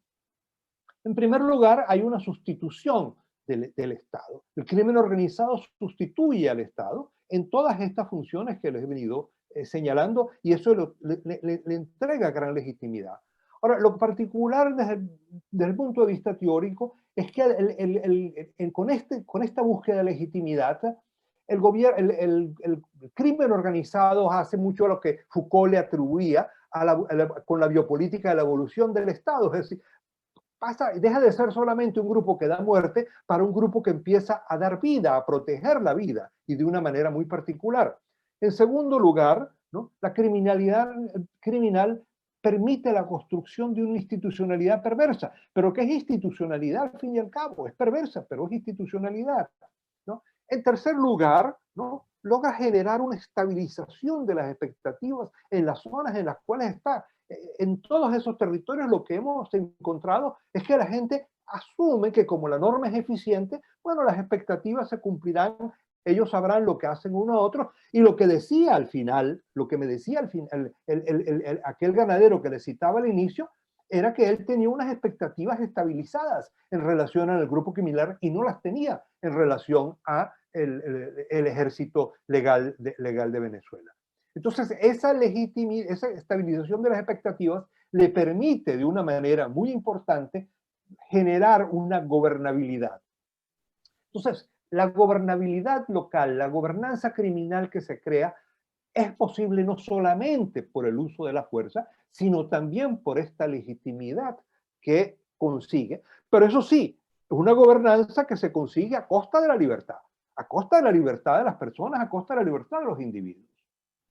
D: en primer lugar, hay una sustitución del Estado. El crimen organizado sustituye al Estado en todas estas funciones que les he venido señalando y eso le entrega gran legitimidad. Ahora, lo particular desde el punto de vista teórico es que con esta búsqueda de legitimidad, el crimen organizado hace mucho a lo que Foucault le atribuía con la biopolítica de la evolución del Estado. Es decir, deja de ser solamente un grupo que da muerte para un grupo que empieza a dar vida, a proteger la vida y de una manera muy particular. En segundo lugar, ¿no? La criminalidad criminal permite la construcción de una institucionalidad perversa. ¿Pero qué es institucionalidad al fin y al cabo? Es perversa, pero es institucionalidad, ¿no? En tercer lugar, ¿no? Logra generar una estabilización de las expectativas en las zonas en las cuales está. En todos esos territorios lo que hemos encontrado es que la gente asume que como la norma es eficiente, bueno, las expectativas se cumplirán, ellos sabrán lo que hacen uno a otro, y lo que decía al final, lo que me decía al final, aquel ganadero que le citaba al inicio, era que él tenía unas expectativas estabilizadas en relación al grupo criminal y no las tenía en relación a el ejército legal de Venezuela. Entonces, esa estabilización de las expectativas le permite de una manera muy importante generar una gobernabilidad. Entonces, la gobernabilidad local, la gobernanza criminal que se crea, es posible no solamente por el uso de la fuerza, sino también por esta legitimidad que consigue. Pero eso sí, es una gobernanza que se consigue a costa de la libertad de las personas, a costa de la libertad de los individuos.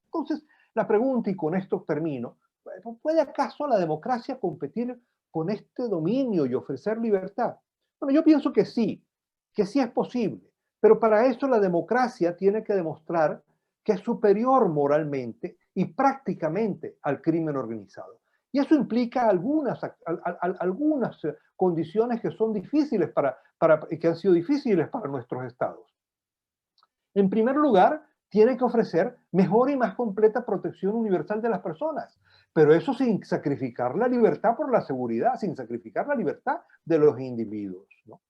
D: Entonces, la pregunta, y con esto termino, ¿puede acaso la democracia competir con este dominio y ofrecer libertad? Bueno, yo pienso que sí es posible, pero para eso la democracia tiene que demostrar que es superior moralmente y prácticamente al crimen organizado. Y eso implica algunas condiciones que son difíciles que han sido difíciles para nuestros estados. En primer lugar, tiene que ofrecer mejor y más completa protección universal de las personas, pero eso sin sacrificar la libertad por la seguridad, sin sacrificar la libertad de los individuos, ¿no?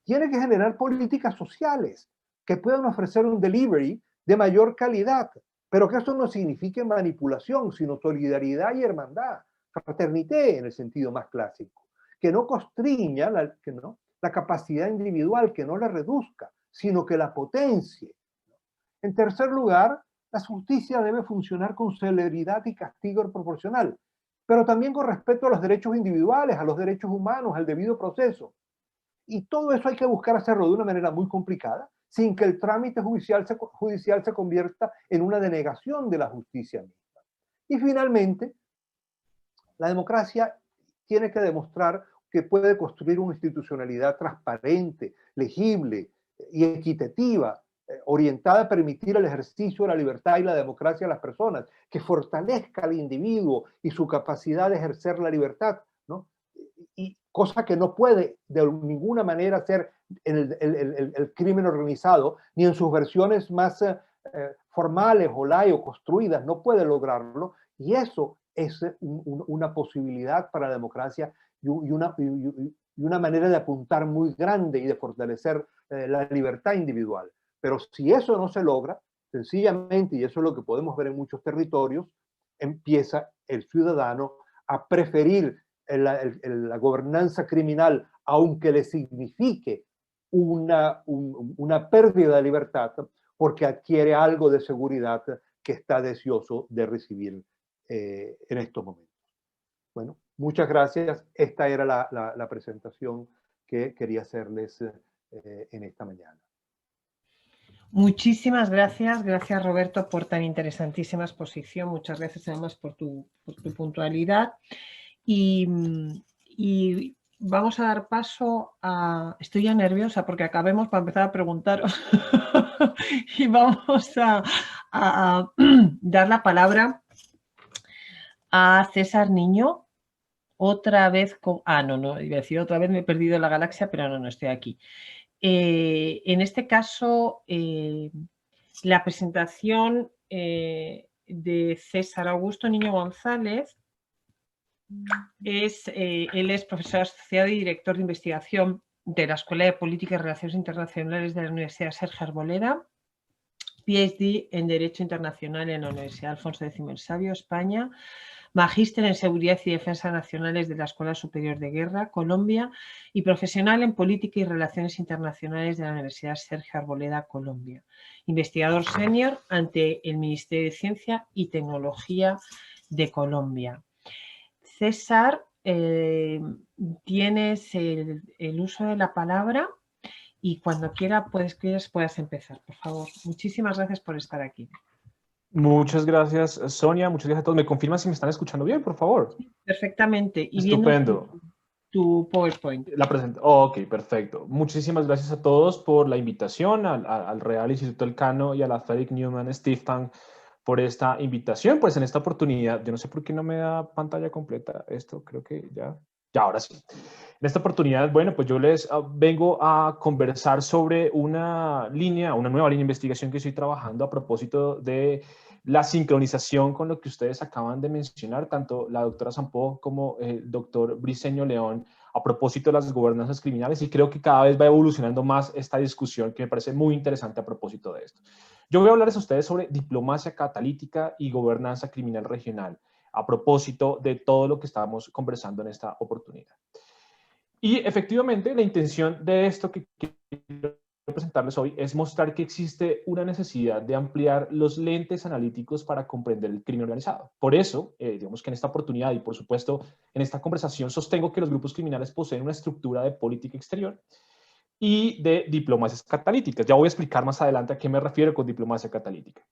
D: Tiene que generar políticas sociales que puedan ofrecer un delivery de mayor calidad, pero que eso no signifique manipulación, sino solidaridad y hermandad, fraternité en el sentido más clásico, que no constriña la capacidad individual, que no la reduzca, sino que la potencie. En tercer lugar, la justicia debe funcionar con celeridad y castigo proporcional, pero también con respeto a los derechos individuales, a los derechos humanos, al debido proceso. Y todo eso hay que buscar hacerlo de una manera muy complicada, sin que el trámite judicial se convierta en una denegación de la justicia misma. Y finalmente, la democracia tiene que demostrar que puede construir una institucionalidad transparente, legible y equitativa, orientada a permitir el ejercicio de la libertad y la democracia a las personas, que fortalezca al individuo y su capacidad de ejercer la libertad, ¿no? Y cosa que no puede de ninguna manera hacer el crimen organizado, ni en sus versiones más formales o construidas, no puede lograrlo, y eso es una posibilidad para la democracia y una manera de apuntar muy grande y de fortalecer la libertad individual. Pero si eso no se logra, sencillamente, y eso es lo que podemos ver en muchos territorios, empieza el ciudadano a preferir la gobernanza criminal, aunque le signifique una pérdida de libertad, porque adquiere algo de seguridad que está deseoso de recibir en estos momentos. Bueno, muchas gracias. Esta era la presentación que quería hacerles en esta mañana.
A: Muchísimas gracias. Gracias, Roberto, por tan interesantísima exposición. Muchas gracias además por tu puntualidad. Y vamos a dar paso a... Estoy ya nerviosa porque acabemos para empezar a preguntaros. Y vamos a dar la palabra a César Niño. Otra vez con... no, iba a decir otra vez me he perdido la galaxia, pero no estoy aquí. En este caso, la presentación de César Augusto Niño González él es profesor asociado y director de investigación de la Escuela de Política y Relaciones Internacionales de la Universidad Sergio Arboleda, PhD en Derecho Internacional en la Universidad Alfonso X el Sabio, España, magíster en Seguridad y Defensa Nacionales de la Escuela Superior de Guerra, Colombia, y profesional en Política y Relaciones Internacionales de la Universidad Sergio Arboleda, Colombia. Investigador senior ante el Ministerio de Ciencia y Tecnología de Colombia. César, tienes el uso de la palabra y cuando puedas empezar, por favor. Muchísimas gracias por estar aquí.
E: Muchas gracias, Sonia. Muchas gracias a todos. ¿Me confirman si me están escuchando bien, por favor?
A: Sí, perfectamente. Y
E: estupendo.
A: Viendo tu PowerPoint.
E: Ok, perfecto. Muchísimas gracias a todos por la invitación, al Real Instituto Elcano y a la Frederick Newman Stiftung por esta invitación. Pues en esta oportunidad, yo no sé por qué no me da pantalla completa esto, creo que ya ahora sí. En esta oportunidad, bueno, pues yo les vengo a conversar sobre una nueva línea de investigación que estoy trabajando a propósito de la sincronización con lo que ustedes acaban de mencionar, tanto la doctora Sampó como el doctor Briceño León, a propósito de las gobernanzas criminales, y creo que cada vez va evolucionando más esta discusión que me parece muy interesante a propósito de esto. Yo voy a hablarles a ustedes sobre diplomacia catalítica y gobernanza criminal regional, a propósito de todo lo que estamos conversando en esta oportunidad. Y efectivamente, la intención de esto que quiero presentarles hoy es mostrar que existe una necesidad de ampliar los lentes analíticos para comprender el crimen organizado. Por eso, digamos que en esta oportunidad y por supuesto en esta conversación sostengo que los grupos criminales poseen una estructura de política exterior y de diplomacias catalíticas. Ya voy a explicar más adelante a qué me refiero con diplomacia catalítica.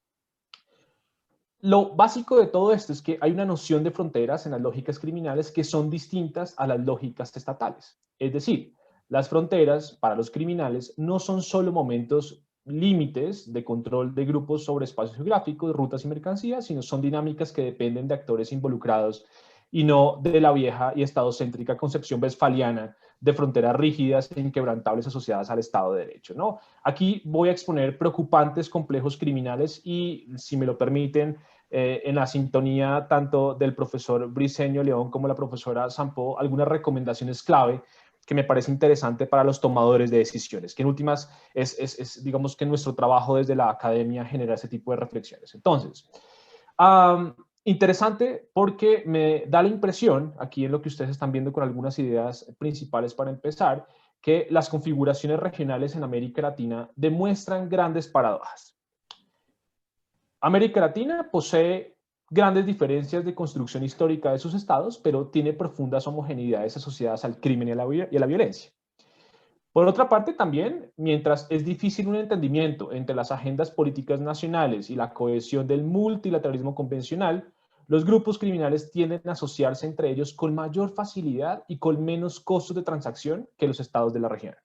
E: Lo básico de todo esto es que hay una noción de fronteras en las lógicas criminales que son distintas a las lógicas estatales. Es decir, las fronteras para los criminales no son solo momentos límites de control de grupos sobre espacios geográficos, rutas y mercancías, sino son dinámicas que dependen de actores involucrados y no de la vieja y estadocéntrica concepción westfaliana de fronteras rígidas e inquebrantables asociadas al Estado de Derecho, ¿no? Aquí voy a exponer preocupantes complejos criminales y, si me lo permiten, en la sintonía tanto del profesor Briceño León como la profesora Sampó, algunas recomendaciones clave que me parece interesante para los tomadores de decisiones, que en últimas digamos que nuestro trabajo desde la academia genera ese tipo de reflexiones. Entonces, interesante porque me da la impresión, aquí en lo que ustedes están viendo con algunas ideas principales para empezar, que las configuraciones regionales en América Latina demuestran grandes paradojas. América Latina posee grandes diferencias de construcción histórica de sus estados, pero tiene profundas homogeneidades asociadas al crimen y a la violencia. Por otra parte, también, mientras es difícil un entendimiento entre las agendas políticas nacionales y la cohesión del multilateralismo convencional, los grupos criminales tienden a asociarse entre ellos con mayor facilidad y con menos costos de transacción que los estados de la región.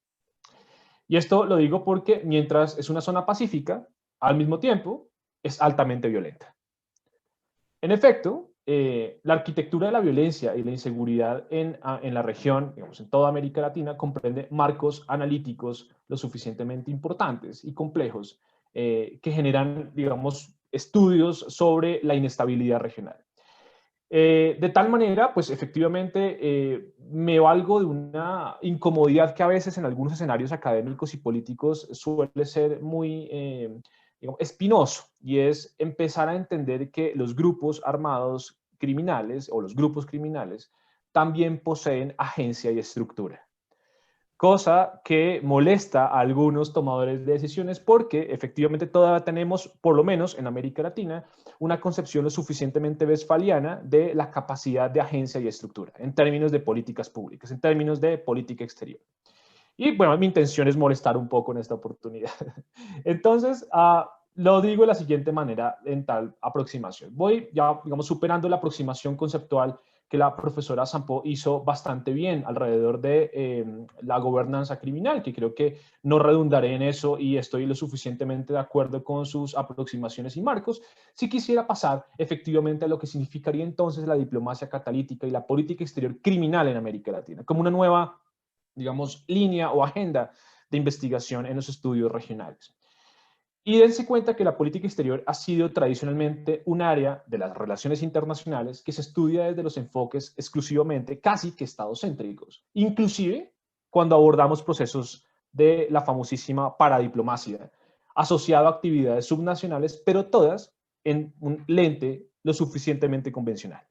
E: Y esto lo digo porque mientras es una zona pacífica, al mismo tiempo es altamente violenta. En efecto, la arquitectura de la violencia y la inseguridad en la región, digamos, en toda América Latina, comprende marcos analíticos lo suficientemente importantes y complejos que generan, digamos, estudios sobre la inestabilidad regional. De tal manera, pues efectivamente me valgo de una incomodidad que a veces en algunos escenarios académicos y políticos suele ser muy digamos, espinoso, y es empezar a entender que los grupos armados criminales o los grupos criminales también poseen agencia y estructura. cosa que molesta a algunos tomadores de decisiones porque efectivamente todavía tenemos, por lo menos en América Latina, una concepción lo suficientemente westfaliana de la capacidad de agencia y estructura en términos de políticas públicas, en términos de política exterior. Y bueno, mi intención es molestar un poco en esta oportunidad. Entonces, lo digo de la siguiente manera en tal aproximación. Voy ya, digamos, superando la aproximación conceptual que la profesora Sampo hizo bastante bien alrededor de la gobernanza criminal, que creo que no redundaré en eso y estoy lo suficientemente de acuerdo con sus aproximaciones y marcos. Si quisiera pasar efectivamente a lo que significaría entonces la diplomacia catalítica y la política exterior criminal en América Latina, como una nueva, digamos, línea o agenda de investigación en los estudios regionales. Y dense cuenta que la política exterior ha sido tradicionalmente un área de las relaciones internacionales que se estudia desde los enfoques exclusivamente casi que estadocéntricos, inclusive cuando abordamos procesos de la famosísima paradiplomacia, asociado a actividades subnacionales, pero todas en un lente lo suficientemente convencional.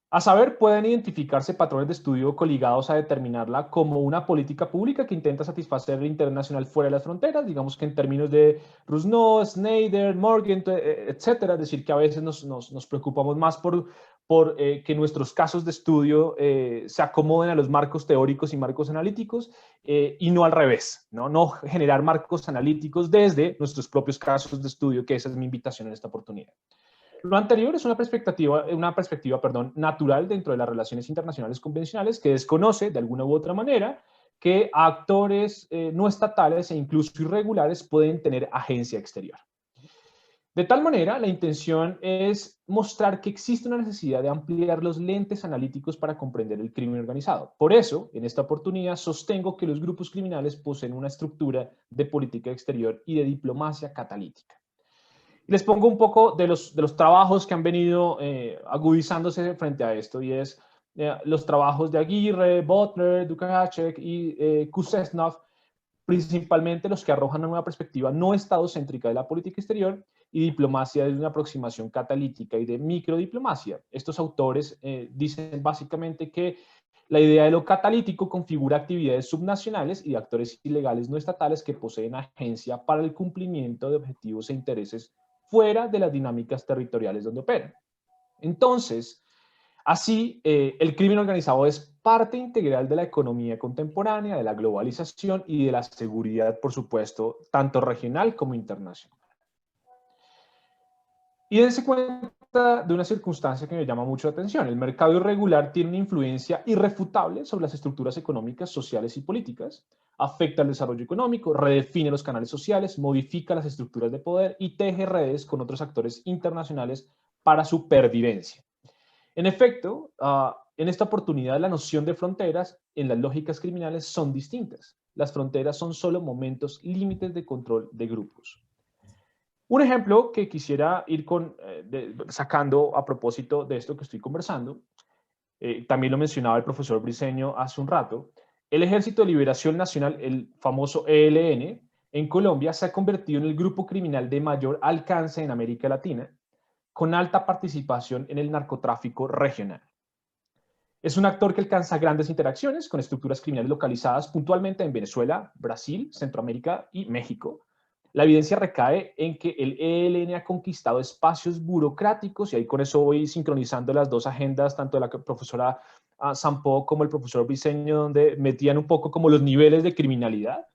E: A saber, pueden identificarse patrones de estudio coligados a determinarla como una política pública que intenta satisfacer el interés nacional fuera de las fronteras, digamos que en términos de Rusno, Snyder, Morgan, etcétera, es decir, que a veces nos preocupamos más por que nuestros casos de estudio se acomoden a los marcos teóricos y marcos analíticos y no al revés, no generar marcos analíticos desde nuestros propios casos de estudio, que esa es mi invitación en esta oportunidad. Lo anterior es una perspectiva natural dentro de las relaciones internacionales convencionales que desconoce de alguna u otra manera que actores no estatales e incluso irregulares pueden tener agencia exterior. De tal manera, la intención es mostrar que existe una necesidad de ampliar los lentes analíticos para comprender el crimen organizado. Por eso, en esta oportunidad, sostengo que los grupos criminales poseen una estructura de política exterior y de diplomacia catalítica. Les pongo un poco de los trabajos que han venido agudizándose frente a esto, y es los trabajos de Aguirre, Butler, Dukacek y Kuznetsov, principalmente los que arrojan una nueva perspectiva no estadocéntrica de la política exterior y diplomacia desde una aproximación catalítica y de microdiplomacia. Estos autores dicen básicamente que la idea de lo catalítico configura actividades subnacionales y de actores ilegales no estatales que poseen agencia para el cumplimiento de objetivos e intereses fuera de las dinámicas territoriales donde operan. Entonces, así, el crimen organizado es parte integral de la economía contemporánea, de la globalización y de la seguridad, por supuesto, tanto regional como internacional. Y dense cuenta de una circunstancia que me llama mucho la atención. El mercado irregular tiene una influencia irrefutable sobre las estructuras económicas, sociales y políticas, afecta el desarrollo económico, redefine los canales sociales, modifica las estructuras de poder y teje redes con otros actores internacionales para su pervivencia. En efecto, en esta oportunidad la noción de fronteras en las lógicas criminales son distintas. Las fronteras son solo momentos límites de control de grupos. Un ejemplo que quisiera ir sacando a propósito de esto que estoy conversando, también lo mencionaba el profesor Briceño hace un rato, el Ejército de Liberación Nacional, el famoso ELN, en Colombia se ha convertido en el grupo criminal de mayor alcance en América Latina, con alta participación en el narcotráfico regional. Es un actor que alcanza grandes interacciones con estructuras criminales localizadas puntualmente en Venezuela, Brasil, Centroamérica y México. La evidencia recae en que el ELN ha conquistado espacios burocráticos, y ahí con eso voy sincronizando las dos agendas, tanto de la profesora Sampo como el profesor Briceño, donde metían un poco como los niveles de criminalidad,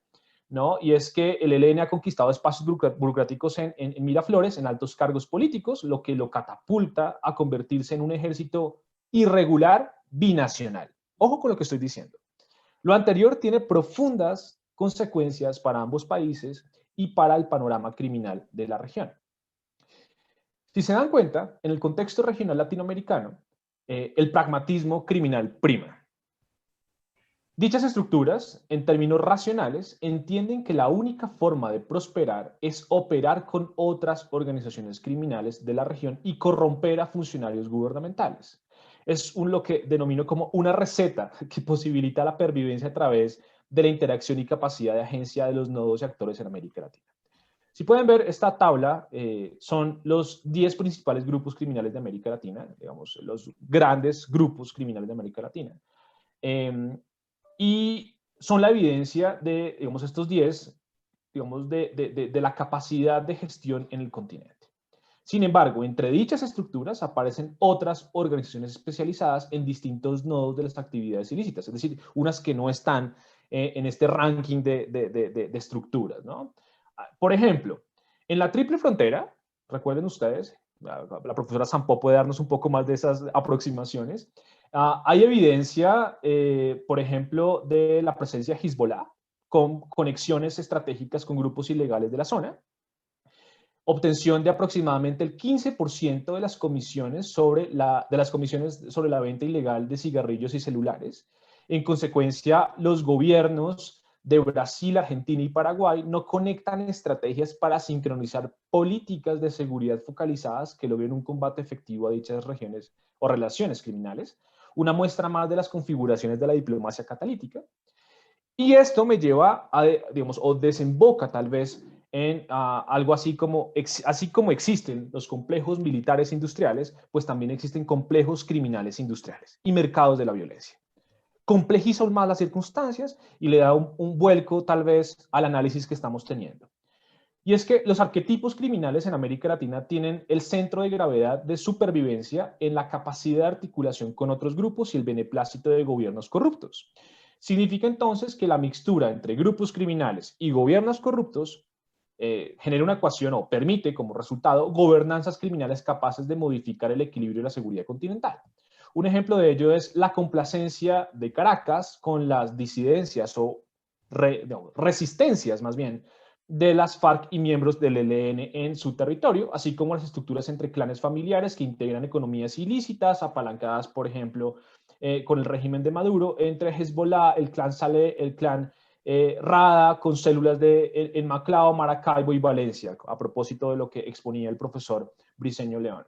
E: ¿no? Y es que el ELN ha conquistado espacios burocráticos en Miraflores, en altos cargos políticos, lo que lo catapulta a convertirse en un ejército irregular binacional. Ojo con lo que estoy diciendo. Lo anterior tiene profundas consecuencias para ambos países y para el panorama criminal de la región. Si se dan cuenta, en el contexto regional latinoamericano, el pragmatismo criminal prima. Dichas estructuras, en términos racionales, entienden que la única forma de prosperar es operar con otras organizaciones criminales de la región y corromper a funcionarios gubernamentales. Es lo que denomino como una receta que posibilita la pervivencia a través de la interacción y capacidad de agencia de los nodos y actores en América Latina. Si pueden ver esta tabla, son los 10 principales grupos criminales de América Latina, digamos, los grandes grupos criminales de América Latina. y son la evidencia de, digamos, estos 10, digamos, de la capacidad de gestión en el continente. Sin embargo, entre dichas estructuras aparecen otras organizaciones especializadas en distintos nodos de las actividades ilícitas, es decir, unas que no están en este ranking de estructuras, ¿no? Por ejemplo, en la triple frontera, recuerden ustedes, la profesora Sampó puede darnos un poco más de esas aproximaciones, hay evidencia, por ejemplo, de la presencia de Hezbollah con conexiones estratégicas con grupos ilegales de la zona, obtención de aproximadamente el 15% de las comisiones sobre la venta ilegal de cigarrillos y celulares. En consecuencia, los gobiernos de Brasil, Argentina y Paraguay no conectan estrategias para sincronizar políticas de seguridad focalizadas que logren un combate efectivo a dichas regiones o relaciones criminales. Una muestra más de las configuraciones de la diplomacia catalítica. Y esto me lleva a, digamos, o desemboca tal vez en algo así como existen los complejos militares industriales, pues también existen complejos criminales industriales y mercados de la violencia. Complejiza aún más las circunstancias y le da un vuelco tal vez al análisis que estamos teniendo. Y es que los arquetipos criminales en América Latina tienen el centro de gravedad de supervivencia en la capacidad de articulación con otros grupos y el beneplácito de gobiernos corruptos. Significa entonces que la mixtura entre grupos criminales y gobiernos corruptos genera una ecuación o permite como resultado gobernanzas criminales capaces de modificar el equilibrio de la seguridad continental. Un ejemplo de ello es la complacencia de Caracas con las disidencias o resistencias más bien de las FARC y miembros del ELN en su territorio, así como las estructuras entre clanes familiares que integran economías ilícitas, apalancadas, por ejemplo, con el régimen de Maduro, entre Hezbollah, el clan Saleh, el clan Rada, con células en Maclao, Maracaibo y Valencia, a propósito de lo que exponía el profesor Briceño León.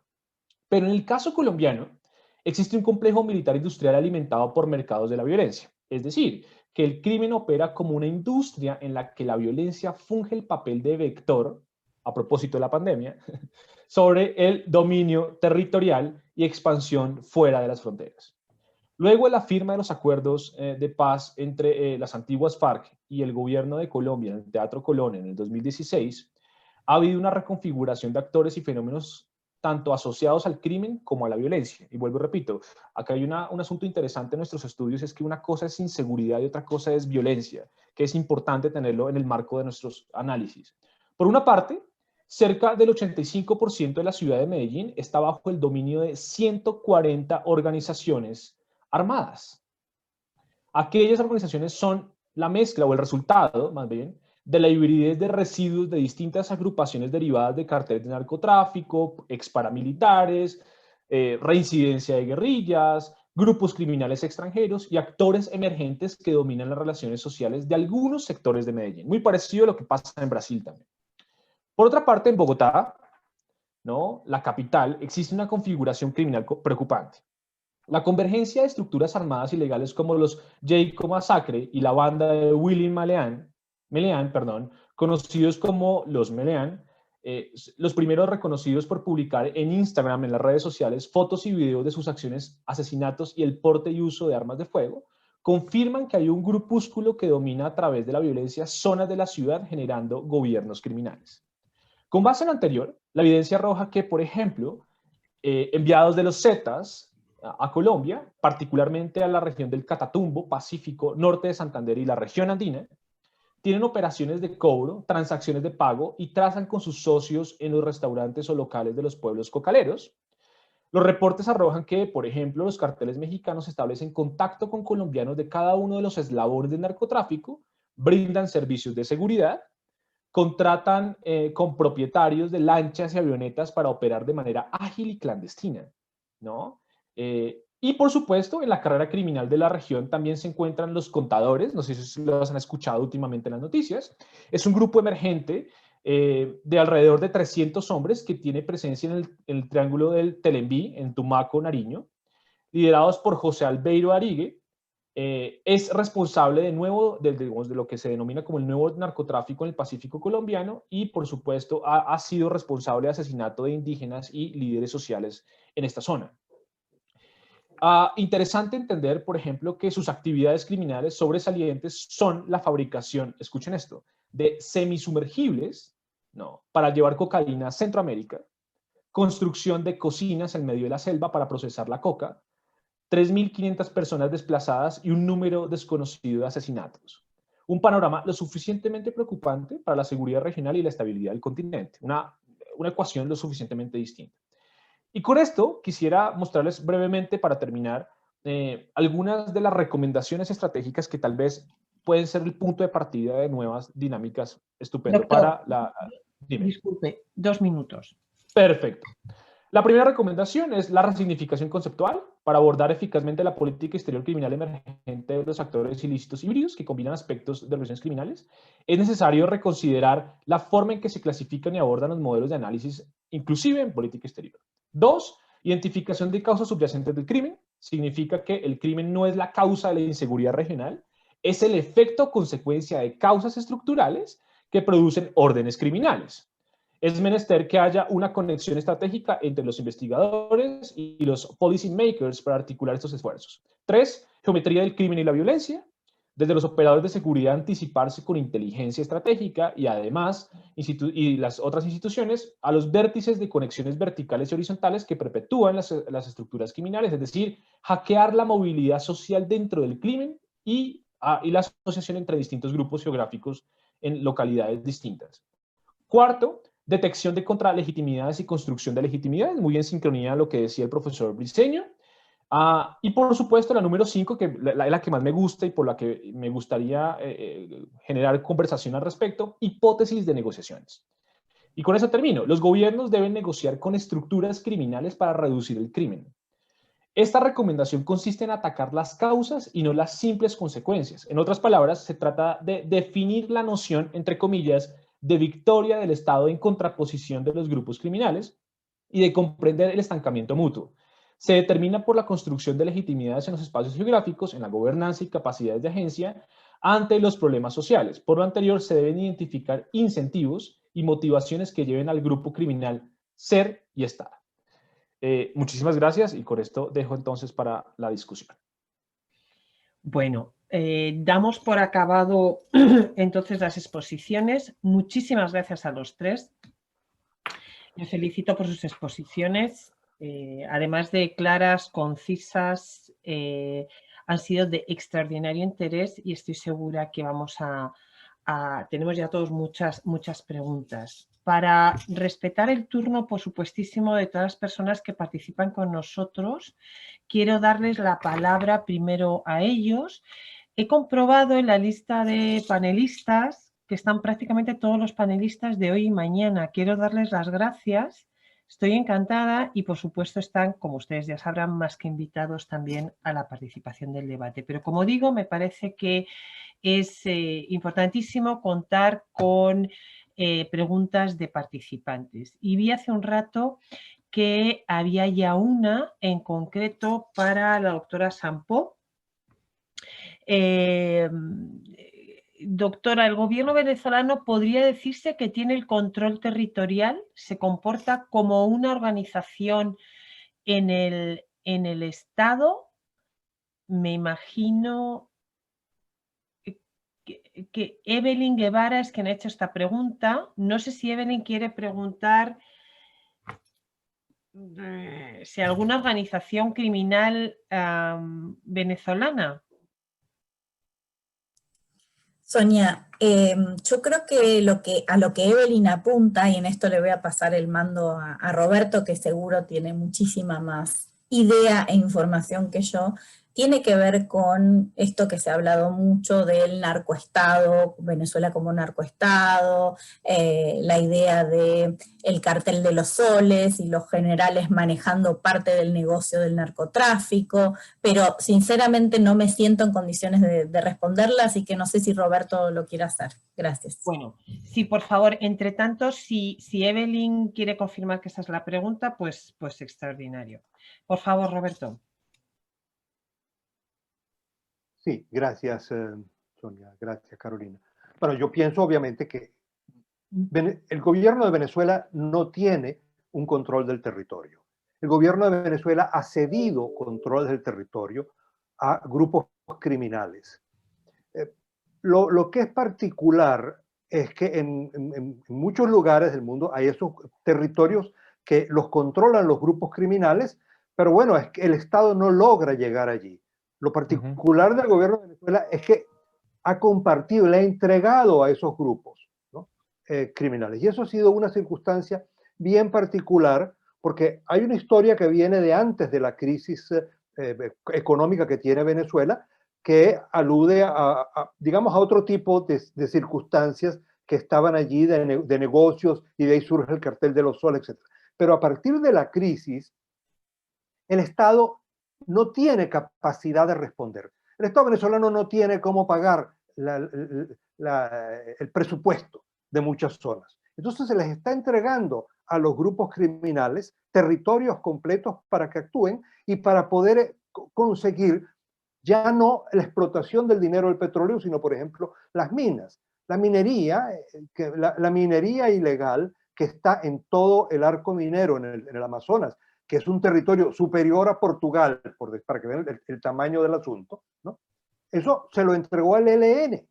E: Pero en el caso colombiano, existe un complejo militar industrial alimentado por mercados de la violencia, es decir, que el crimen opera como una industria en la que la violencia funge el papel de vector, a propósito de la pandemia, sobre el dominio territorial y expansión fuera de las fronteras. Luego de la firma de los acuerdos de paz entre las antiguas FARC y el gobierno de Colombia en el Teatro Colón en el 2016, ha habido una reconfiguración de actores y fenómenos tanto asociados al crimen como a la violencia. Y vuelvo y repito, acá hay un asunto interesante en nuestros estudios, es que una cosa es inseguridad y otra cosa es violencia, que es importante tenerlo en el marco de nuestros análisis. Por una parte, cerca del 85% de la ciudad de Medellín está bajo el dominio de 140 organizaciones armadas. Aquellas organizaciones son la mezcla o el resultado, más bien, de la hibridez de residuos de distintas agrupaciones derivadas de carteles de narcotráfico, exparamilitares, reincidencia de guerrillas, grupos criminales extranjeros y actores emergentes que dominan las relaciones sociales de algunos sectores de Medellín. Muy parecido a lo que pasa en Brasil también. Por otra parte, en Bogotá, ¿no?, la capital, existe una configuración criminal preocupante. La convergencia de estructuras armadas ilegales como los Jayco Masacre y la banda de Willy Meleán, conocidos como los Meleán, los primeros reconocidos por publicar en Instagram, en las redes sociales, fotos y videos de sus acciones, asesinatos y el porte y uso de armas de fuego, confirman que hay un grupúsculo que domina a través de la violencia zonas de la ciudad generando gobiernos criminales. Con base en lo anterior, la evidencia arroja que, por ejemplo, enviados de los Zetas a Colombia, particularmente a la región del Catatumbo, Pacífico, norte de Santander y la región andina, tienen operaciones de cobro, transacciones de pago y trazan con sus socios en los restaurantes o locales de los pueblos cocaleros. Los reportes arrojan que, por ejemplo, los carteles mexicanos establecen contacto con colombianos de cada uno de los eslabones del narcotráfico, brindan servicios de seguridad, contratan con propietarios de lanchas y avionetas para operar de manera ágil y clandestina, ¿no? Y por supuesto, en la carrera criminal de la región también se encuentran los contadores, no sé si los han escuchado últimamente en las noticias. Es un grupo emergente de alrededor de 300 hombres que tiene presencia en el Triángulo del Telembí, en Tumaco, Nariño, liderados por José Albeiro Arigue. Es responsable de lo que se denomina como el nuevo narcotráfico en el Pacífico colombiano y, por supuesto, ha sido responsable de asesinato de indígenas y líderes sociales en esta zona. Interesante entender, por ejemplo, que sus actividades criminales sobresalientes son la fabricación, escuchen esto, de semisumergibles, ¿no?, para llevar cocaína a Centroamérica, construcción de cocinas en medio de la selva para procesar la coca, 3.500 personas desplazadas y un número desconocido de asesinatos. Un panorama lo suficientemente preocupante para la seguridad regional y la estabilidad del continente. Una ecuación lo suficientemente distinta. Y con esto quisiera mostrarles brevemente, para terminar, algunas de las recomendaciones estratégicas que tal vez pueden ser el punto de partida de nuevas dinámicas estupendo.
A: Doctor,
E: para la... Dime.
A: Disculpe, 2 minutos.
E: Perfecto. La primera recomendación es la resignificación conceptual para abordar eficazmente la política exterior criminal emergente de los actores ilícitos híbridos que combinan aspectos de organizaciones criminales. Es necesario reconsiderar la forma en que se clasifican y abordan los modelos de análisis, inclusive en política exterior. 2. Identificación de causas subyacentes del crimen. Significa que el crimen no es la causa de la inseguridad regional, es el efecto o consecuencia de causas estructurales que producen órdenes criminales. Es menester que haya una conexión estratégica entre los investigadores y los policy makers para articular estos esfuerzos. 3. Geometría del crimen y la violencia. Desde los operadores de seguridad anticiparse con inteligencia estratégica y además y las otras instituciones a los vértices de conexiones verticales y horizontales que perpetúan las estructuras criminales, es decir, hackear la movilidad social dentro del crimen y la asociación entre distintos grupos geográficos en localidades distintas. 4. Detección de contralegitimidades y construcción de legitimidades, muy en sincronía a lo que decía el profesor Briceño. Y por supuesto la número 5, que es la que más me gusta y por la que me gustaría generar conversación al respecto, hipótesis de negociaciones. Y con eso termino. Los gobiernos deben negociar con estructuras criminales para reducir el crimen. Esta recomendación consiste en atacar las causas y no las simples consecuencias. En otras palabras, se trata de definir la noción, entre comillas, de victoria del Estado en contraposición de los grupos criminales y de comprender el estancamiento mutuo. Se determina por la construcción de legitimidades en los espacios geográficos, en la gobernanza y capacidades de agencia ante los problemas sociales. Por lo anterior, se deben identificar incentivos y motivaciones que lleven al grupo criminal ser y estar. Muchísimas gracias y con esto dejo entonces para la discusión.
A: Bueno, damos por acabado entonces las exposiciones. Muchísimas gracias a los tres. Les felicito por sus exposiciones. Además de claras, concisas, han sido de extraordinario interés y estoy segura que vamos tenemos ya todos muchas preguntas. Para respetar el turno, por supuestísimo, de todas las personas que participan con nosotros, quiero darles la palabra primero a ellos. He comprobado en la lista de panelistas que están prácticamente todos los panelistas de hoy y mañana. Quiero darles las gracias. Estoy encantada y, por supuesto, están, como ustedes ya sabrán, más que invitados también a la participación del debate. Pero, como digo, me parece que es importantísimo contar con preguntas de participantes. Y vi hace un rato que había ya una en concreto para la doctora Sampó. Doctora, ¿el gobierno venezolano podría decirse que tiene el control territorial? ¿Se comporta como una organización en el Estado? Me imagino que Evelyn Guevara es quien ha hecho esta pregunta. No sé si Evelyn quiere preguntar si alguna organización criminal venezolana.
C: Sonia, yo creo que a lo que Evelyn apunta, y en esto le voy a pasar el mando a Roberto, que seguro tiene muchísima más idea e información que yo, tiene que ver con esto que se ha hablado mucho del narcoestado, Venezuela como narcoestado, la idea del cartel de los soles y los generales manejando parte del negocio del narcotráfico, pero sinceramente no me siento en condiciones de responderla, así que no sé si Roberto lo quiere hacer. Gracias.
A: Bueno, sí, por favor, entre tanto, si Evelyn quiere confirmar que esa es la pregunta, pues extraordinario. Por favor, Roberto.
D: Sí, gracias, Sonia. Gracias, Carolina. Bueno, yo pienso obviamente que el gobierno de Venezuela no tiene un control del territorio. el gobierno de Venezuela ha cedido control del territorio a grupos criminales. Lo que es particular es que en muchos lugares del mundo hay esos territorios que los controlan los grupos criminales, pero bueno, es que el Estado no logra llegar allí. Lo particular del gobierno de Venezuela es que ha compartido, le ha entregado a esos grupos, ¿no? Criminales. Y eso ha sido una circunstancia bien particular, porque hay una historia que viene de antes de la crisis económica que tiene Venezuela, que alude digamos, a otro tipo de circunstancias que estaban allí, de negocios, y de ahí surge el cartel de los soles, etc. Pero a partir de la crisis, el Estado no tiene capacidad de responder. El Estado venezolano no tiene cómo pagar el presupuesto de muchas zonas. Entonces se les está entregando a los grupos criminales territorios completos para que actúen y para poder conseguir ya no la explotación del dinero del petróleo, sino, por ejemplo, las minas. La minería, la minería ilegal que está en todo el arco minero en el Amazonas, que es un territorio superior a Portugal, para que vean el tamaño del asunto, ¿no? Eso se lo entregó al ELN,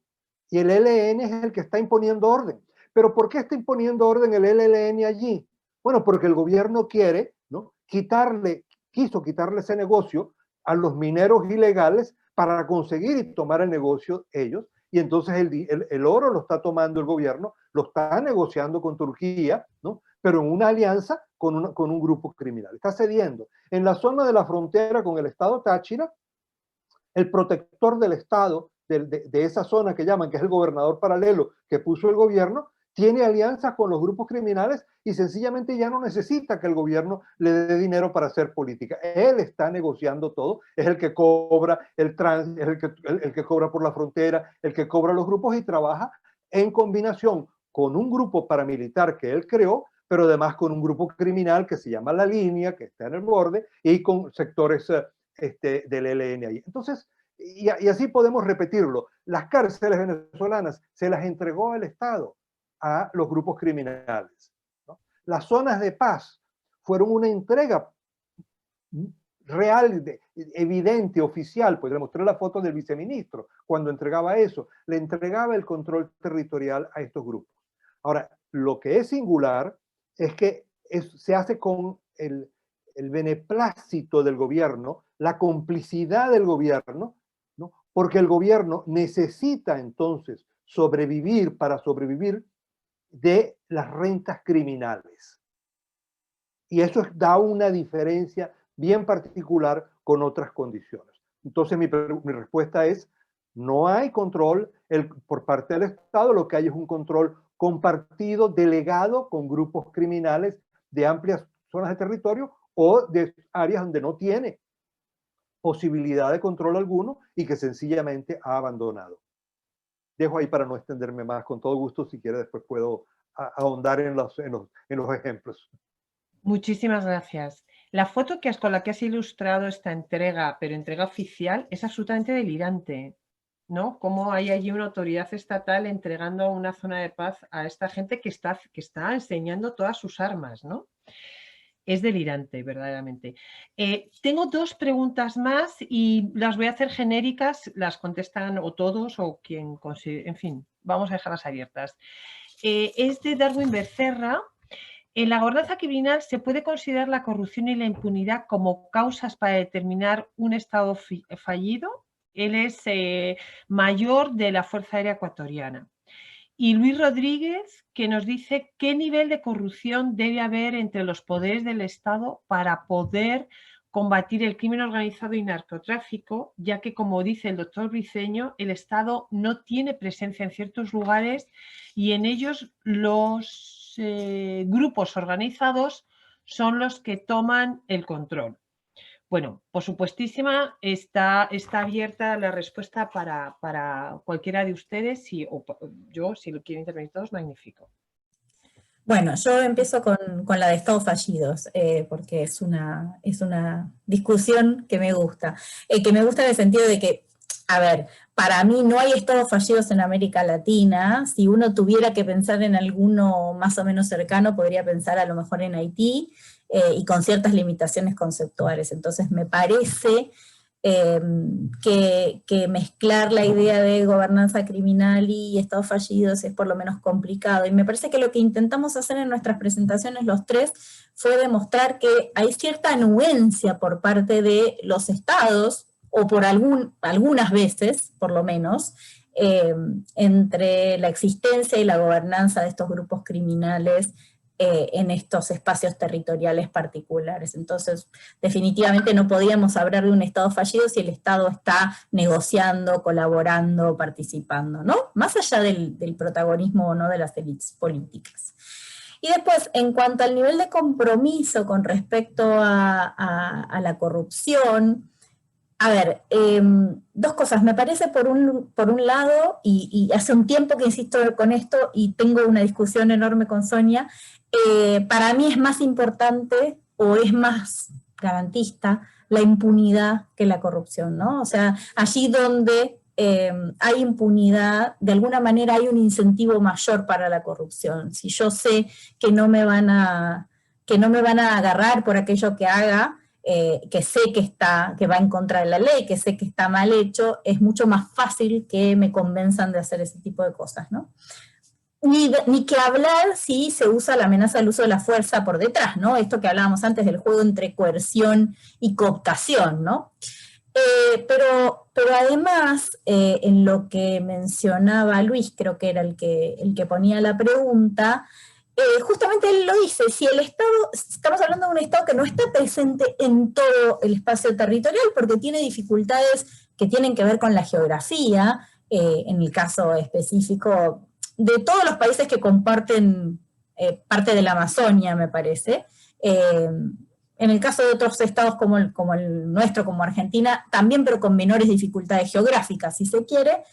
D: y el ELN es el que está imponiendo orden. ¿Pero por qué está imponiendo orden el ELN allí? Bueno, porque el gobierno quiere, ¿no?, quiso quitarle ese negocio a los mineros ilegales para conseguir y tomar el negocio ellos, y entonces el oro lo está tomando el gobierno, lo está negociando con Turquía, ¿no?, pero en una alianza con un grupo criminal. Está cediendo. En la zona de la frontera con el estado Táchira, el protector del estado, de esa zona que llaman, que es el gobernador paralelo que puso el gobierno, tiene alianzas con los grupos criminales y sencillamente ya no necesita que el gobierno le dé dinero para hacer política. Él está negociando todo, es el que cobra el que cobra por la frontera, el que cobra los grupos, y trabaja en combinación con un grupo paramilitar que él creó, pero además con un grupo criminal que se llama La Línea, que está en el borde, y con sectores del ELN ahí. Entonces, y así podemos repetirlo. Las cárceles venezolanas se las entregó el Estado a los grupos criminales, ¿no? Las zonas de paz fueron una entrega real, evidente, oficial. Pues le mostré la foto del viceministro cuando entregaba eso. Le entregaba el control territorial a estos grupos. Ahora, lo que es singular es que se hace con el beneplácito del gobierno, la complicidad del gobierno, ¿no?, porque el gobierno necesita entonces sobrevivir, para sobrevivir, de las rentas criminales. Y eso da una diferencia bien particular con otras condiciones. Entonces mi respuesta es: no hay control por parte del Estado, lo que hay es un control compartido, delegado con grupos criminales de amplias zonas de territorio o de áreas donde no tiene posibilidad de control alguno y que sencillamente ha abandonado. Dejo ahí para no extenderme más, con todo gusto, si quiere después puedo ahondar en los ejemplos.
A: Muchísimas gracias. La foto con la que has ilustrado esta entrega, pero entrega oficial, es absolutamente delirante, ¿no? Cómo hay allí una autoridad estatal entregando una zona de paz a esta gente que está enseñando todas sus armas, ¿no? Es delirante, verdaderamente. Tengo dos preguntas más y las voy a hacer genéricas, las contestan o todos o quien considere, en fin, vamos a dejarlas abiertas. Es de Darwin Becerra. En la gobernanza criminal se puede considerar la corrupción y la impunidad como causas para determinar un Estado fallido. Él es mayor de la Fuerza Aérea Ecuatoriana. Y Luis Rodríguez, que nos dice qué nivel de corrupción debe haber entre los poderes del Estado para poder combatir el crimen organizado y narcotráfico, ya que, como dice el doctor Briceño, el Estado no tiene presencia en ciertos lugares y en ellos los grupos organizados son los que toman el control. Bueno, por supuestísima, está abierta la respuesta para cualquiera de ustedes, o yo, si lo quieren intervenir todos, magnífico.
C: Bueno, yo empiezo con la de estados fallidos, porque es una discusión que me gusta. Que me gusta en el sentido de que, a ver, para mí no hay estados fallidos en América Latina. Si uno tuviera que pensar en alguno más o menos cercano, podría pensar a lo mejor en Haití, y con ciertas limitaciones conceptuales. Entonces me parece que mezclar la idea de gobernanza criminal y estados fallidos es por lo menos complicado. Y me parece que lo que intentamos hacer en nuestras presentaciones los tres fue demostrar que hay cierta anuencia por parte de los estados, o por algunas veces, por lo menos, entre la existencia y la gobernanza de estos grupos criminales en estos espacios territoriales particulares. Entonces, definitivamente no podíamos hablar de un Estado fallido si el Estado está negociando, colaborando, participando, ¿no? Más allá del protagonismo o no de las élites políticas. Y después, en cuanto al nivel de compromiso con respecto a la corrupción, a ver, dos cosas. Me parece por un lado, y hace un tiempo que insisto con esto y tengo una discusión enorme con Sonia, para mí es más importante o es más garantista la impunidad que la corrupción, ¿no? O sea, allí donde hay impunidad, de alguna manera hay un incentivo mayor para la corrupción. Si yo sé que no me van a agarrar por aquello que haga, que sé que va en contra de la ley, que sé que está mal hecho, es mucho más fácil que me convenzan de hacer ese tipo de cosas, ¿no? Ni que hablar si se usa la amenaza del uso de la fuerza por detrás, ¿no? Esto que hablábamos antes del juego entre coerción y cooptación, ¿no? Pero además, en lo que mencionaba Luis, creo que era el que ponía la pregunta, justamente él lo dice, si el Estado, estamos hablando de un Estado que no está presente en todo el espacio territorial porque tiene dificultades que tienen que ver con la geografía, en el caso específico de todos los países que comparten parte de la Amazonia, me parece. En el caso de otros estados como el nuestro, como Argentina, también, pero con menores dificultades geográficas, si se quiere.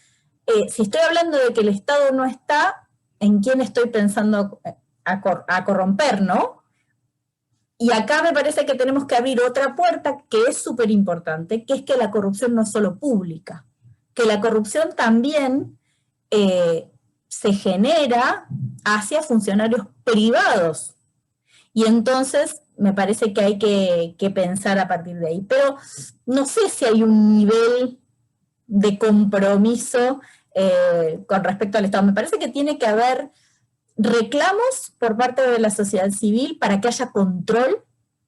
C: Si estoy hablando de que el Estado no está, ¿en quién estoy pensando a corromper, no? Y acá me parece que tenemos que abrir otra puerta que es súper importante, que es que la corrupción no es solo pública, que la corrupción también se genera hacia funcionarios privados. Y entonces me parece que hay que pensar a partir de ahí. Pero no sé si hay un nivel de compromiso con respecto al Estado. Me parece que tiene que haber reclamos por parte de la sociedad civil para que haya control,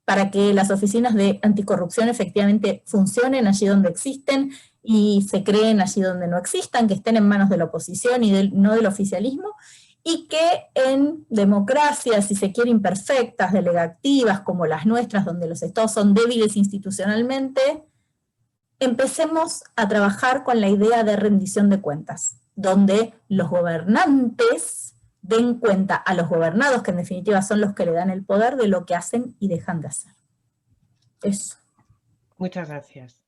C: para que las oficinas de anticorrupción efectivamente funcionen allí donde existen y se creen allí donde no existan, que estén en manos de la oposición y no del oficialismo, y que en democracias, si se quiere, imperfectas, delegativas, como las nuestras, donde los estados son débiles institucionalmente, empecemos a trabajar con la idea de rendición de cuentas, donde los gobernantes den cuenta a los gobernados, que en definitiva son los que le dan el poder, de lo que hacen y dejan de hacer. Eso.
A: Muchas gracias.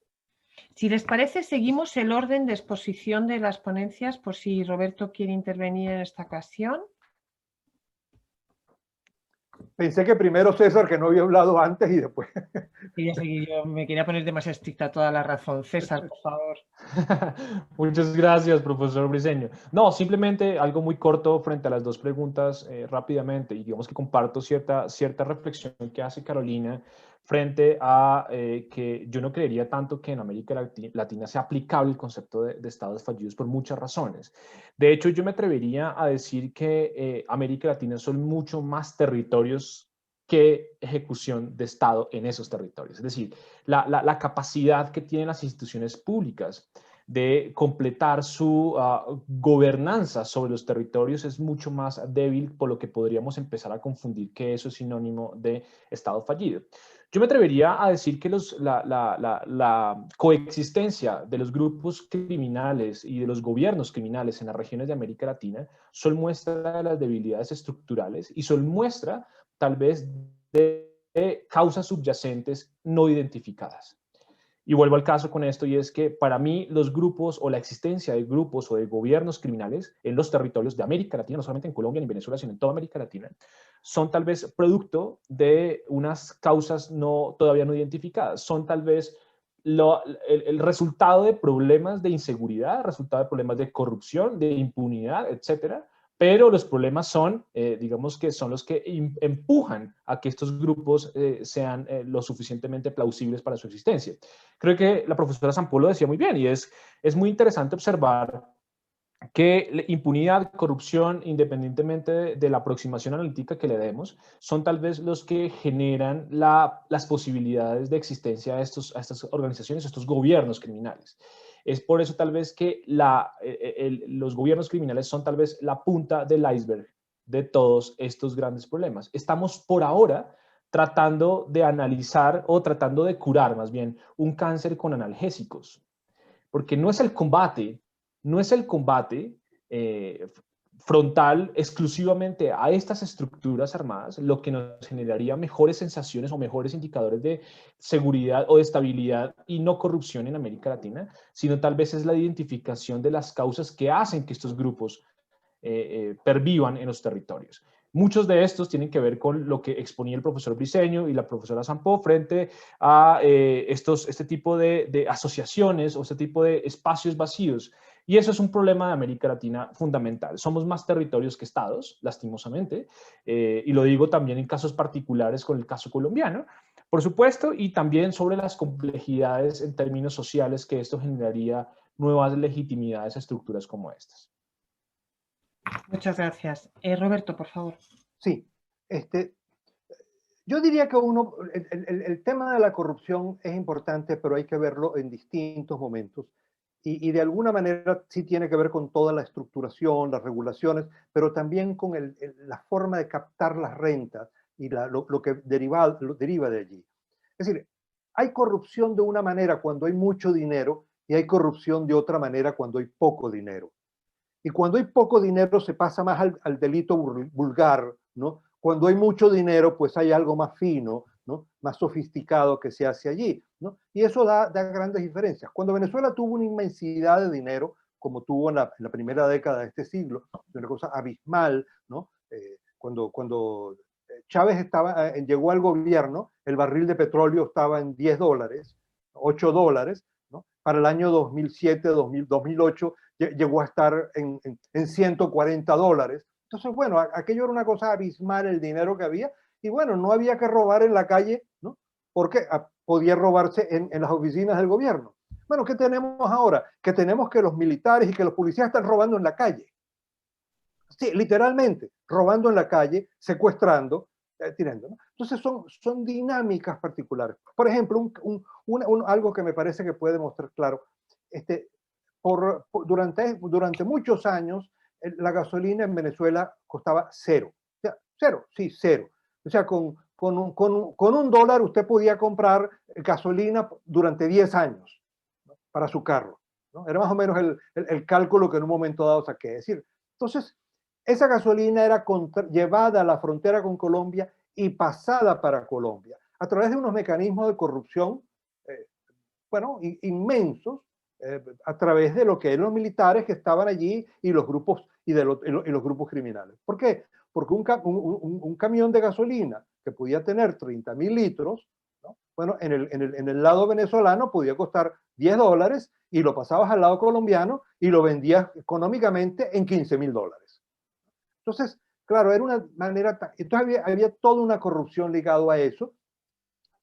A: Si les parece, seguimos el orden de exposición de las ponencias, por si Roberto quiere intervenir en esta ocasión.
D: Pensé que primero César, que no había hablado antes, y después.
A: Yo me quería poner demasiado estricta, toda la razón. César, por favor.
E: Muchas gracias, profesor Briceño. No, simplemente algo muy corto frente a las dos preguntas rápidamente, y digamos que comparto cierta reflexión que hace Carolina frente a que yo no creería tanto que en América Latina sea aplicable el concepto de estados fallidos por muchas razones. De hecho, yo me atrevería a decir que América Latina son mucho más territorios que ejecución de Estado en esos territorios. Es decir, la capacidad que tienen las instituciones públicas de completar su gobernanza sobre los territorios es mucho más débil, por lo que podríamos empezar a confundir que eso es sinónimo de Estado fallido. Yo me atrevería a decir que la coexistencia de los grupos criminales y de los gobiernos criminales en las regiones de América Latina son muestra de las debilidades estructurales y son muestra tal vez de causas subyacentes no identificadas. Y vuelvo al caso con esto, y es que para mí los grupos o la existencia de grupos o de gobiernos criminales en los territorios de América Latina, no solamente en Colombia ni en Venezuela, sino en toda América Latina, son tal vez producto de unas causas todavía no identificadas. Son tal vez el resultado de problemas de inseguridad, resultado de problemas de corrupción, de impunidad, etcétera, pero los problemas son, digamos que son los que empujan a que estos grupos sean lo suficientemente plausibles para su existencia. Creo que la profesora Sampo lo decía muy bien, y es muy interesante observar que impunidad, corrupción, independientemente de la aproximación analítica que le demos, son tal vez los que generan las posibilidades de existencia de estas organizaciones, estos gobiernos criminales. Es por eso tal vez que los gobiernos criminales son tal vez la punta del iceberg de todos estos grandes problemas. Estamos por ahora tratando de analizar o tratando de curar más bien un cáncer con analgésicos, porque no es el combate frontal exclusivamente a estas estructuras armadas lo que nos generaría mejores sensaciones o mejores indicadores de seguridad o de estabilidad y no corrupción en América Latina, sino tal vez es la identificación de las causas que hacen que estos grupos pervivan en los territorios. Muchos de estos tienen que ver con lo que exponía el profesor Briceño y la profesora Sampo frente a este tipo de asociaciones o este tipo de espacios vacíos. Y eso es un problema de América Latina fundamental. Somos más territorios que estados, lastimosamente, y lo digo también en casos particulares con el caso colombiano, por supuesto, y también sobre las complejidades en términos sociales que esto generaría nuevas legitimidades a estructuras como estas.
A: Muchas gracias. Roberto, por favor.
D: Sí, yo diría que el tema de la corrupción es importante, pero hay que verlo en distintos momentos. Y de alguna manera sí tiene que ver con toda la estructuración, las regulaciones, pero también con la forma de captar las rentas y lo que deriva de allí. Es decir, hay corrupción de una manera cuando hay mucho dinero y hay corrupción de otra manera cuando hay poco dinero. Y cuando hay poco dinero se pasa más al delito vulgar, ¿no? Cuando hay mucho dinero, pues hay algo más fino, ¿no? Más sofisticado que se hace allí, ¿no? Y eso da grandes diferencias. Cuando Venezuela tuvo una inmensidad de dinero, como tuvo en la primera década de este siglo, una cosa abismal, ¿no? Cuando Chávez llegó al gobierno, el barril de petróleo estaba en $10, $8, ¿no? Para el año 2007, 2008, llegó a estar en $140. Entonces, bueno, aquello era una cosa abismal, el dinero que había, y bueno, no había que robar en la calle, ¿no? Porque podía robarse en las oficinas del gobierno. Bueno, ¿qué tenemos ahora? Que tenemos que los militares y que los policías están robando en la calle. Sí, literalmente, robando en la calle, secuestrando, tirando, ¿no? Entonces son dinámicas particulares. Por ejemplo, algo que me parece que puede mostrar claro, durante muchos años la gasolina en Venezuela costaba cero. O sea, cero, sí, cero. O sea, con $1 usted podía comprar gasolina durante 10 años, ¿no? Para su carro, ¿no? Era más o menos el cálculo que en un momento dado saqué. Es decir, entonces, esa gasolina era llevada a la frontera con Colombia y pasada para Colombia a través de unos mecanismos de corrupción, bueno, inmensos, a través de lo que eran los militares que estaban allí y los grupos, y los grupos criminales. ¿Por qué? Porque un camión de gasolina que podía tener 30.000 litros, ¿no? Bueno, en el lado venezolano podía costar $10 y lo pasabas al lado colombiano y lo vendías económicamente en $15.000. Entonces, claro, era una manera... Entonces había toda una corrupción ligada a eso,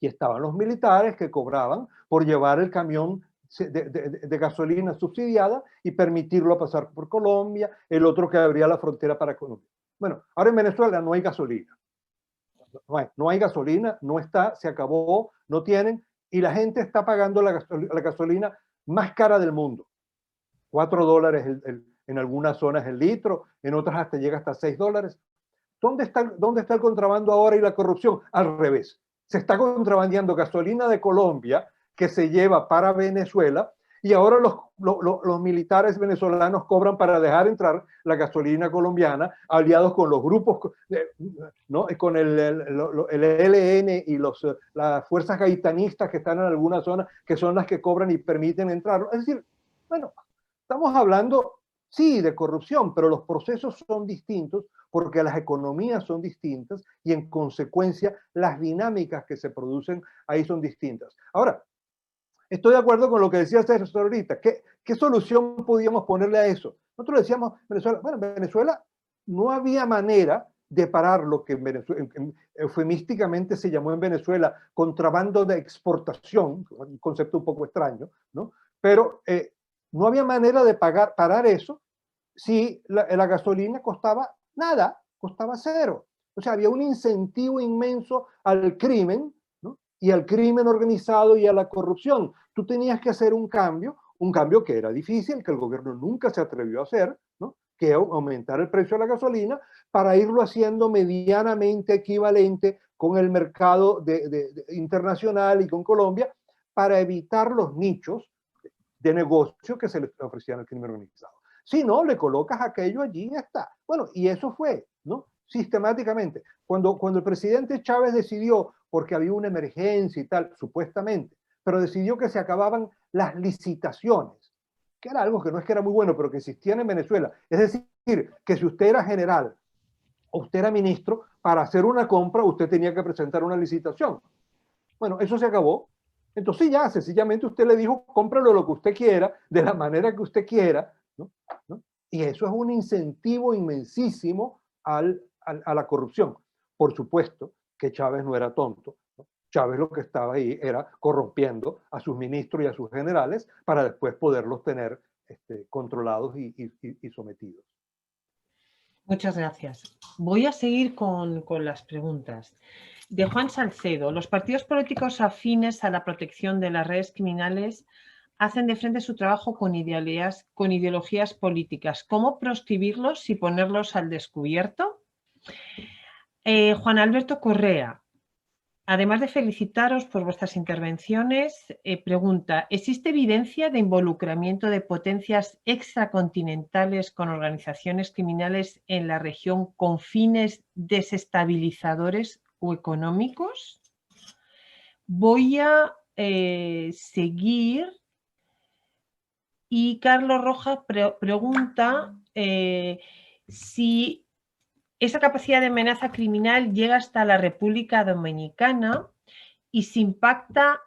D: y estaban los militares que cobraban por llevar el camión de gasolina subsidiada y permitirlo pasar por Colombia, el otro que abría la frontera para Colombia. Bueno, ahora en Venezuela no hay gasolina. No hay gasolina, no está, se acabó, no tienen, y la gente está pagando la gasolina más cara del mundo. $4 en algunas zonas el litro, en otras hasta llega hasta $6. ¿Dónde está el contrabando ahora y la corrupción? Al revés. Se está contrabandeando gasolina de Colombia que se lleva para Venezuela, y ahora los militares venezolanos cobran para dejar entrar la gasolina colombiana, aliados con los grupos, ¿no? Con el ELN y las fuerzas gaitanistas que están en algunas zonas, que son las que cobran y permiten entrar. Es decir, bueno, estamos hablando, sí, de corrupción, pero los procesos son distintos porque las economías son distintas y en consecuencia las dinámicas que se producen ahí son distintas. Ahora, estoy de acuerdo con lo que decía César ahorita. ¿Qué solución podíamos ponerle a eso? Nosotros decíamos, Venezuela, bueno, Venezuela no había manera de parar lo que en Venezuela, eufemísticamente se llamó en Venezuela contrabando de exportación, un concepto un poco extraño, ¿no? Pero no había manera de parar eso si la gasolina costaba nada, costaba cero. O sea, había un incentivo inmenso al crimen, ¿no? Y al crimen organizado y a la corrupción. Tú tenías que hacer un cambio que era difícil, que el gobierno nunca se atrevió a hacer, ¿no? Que aumentar el precio de la gasolina para irlo haciendo medianamente equivalente con el mercado internacional y con Colombia, para evitar los nichos de negocio que se le ofrecían al crimen organizado. Si no, le colocas aquello allí y ya está. Bueno, y eso fue, ¿no? Sistemáticamente. Cuando el presidente Chávez decidió, porque había una emergencia y tal, supuestamente, pero decidió que se acababan las licitaciones, que era algo que no es que era muy bueno, pero que existía en Venezuela. Es decir, que si usted era general o usted era ministro, para hacer una compra usted tenía que presentar una licitación. Bueno, eso se acabó. Entonces ya, sencillamente usted le dijo, cómpralo lo que usted quiera, de la manera que usted quiera, ¿no? Y eso es un incentivo inmensísimo a la corrupción. Por supuesto que Chávez no era tonto, ¿no? Chávez lo que estaba ahí era corrompiendo a sus ministros y a sus generales para después poderlos tener controlados y sometidos.
A: Muchas gracias. Voy a seguir con las preguntas. De Juan Salcedo, los partidos políticos afines a la protección de las redes criminales hacen de frente su trabajo con ideologías políticas. ¿Cómo proscribirlos y ponerlos al descubierto? Juan Alberto Correa, además de felicitaros por vuestras intervenciones, pregunta, ¿existe evidencia de involucramiento de potencias extracontinentales con organizaciones criminales en la región con fines desestabilizadores o económicos? Voy a seguir. Y Carlos Rojas pregunta si esa capacidad de amenaza criminal llega hasta la República Dominicana y si impacta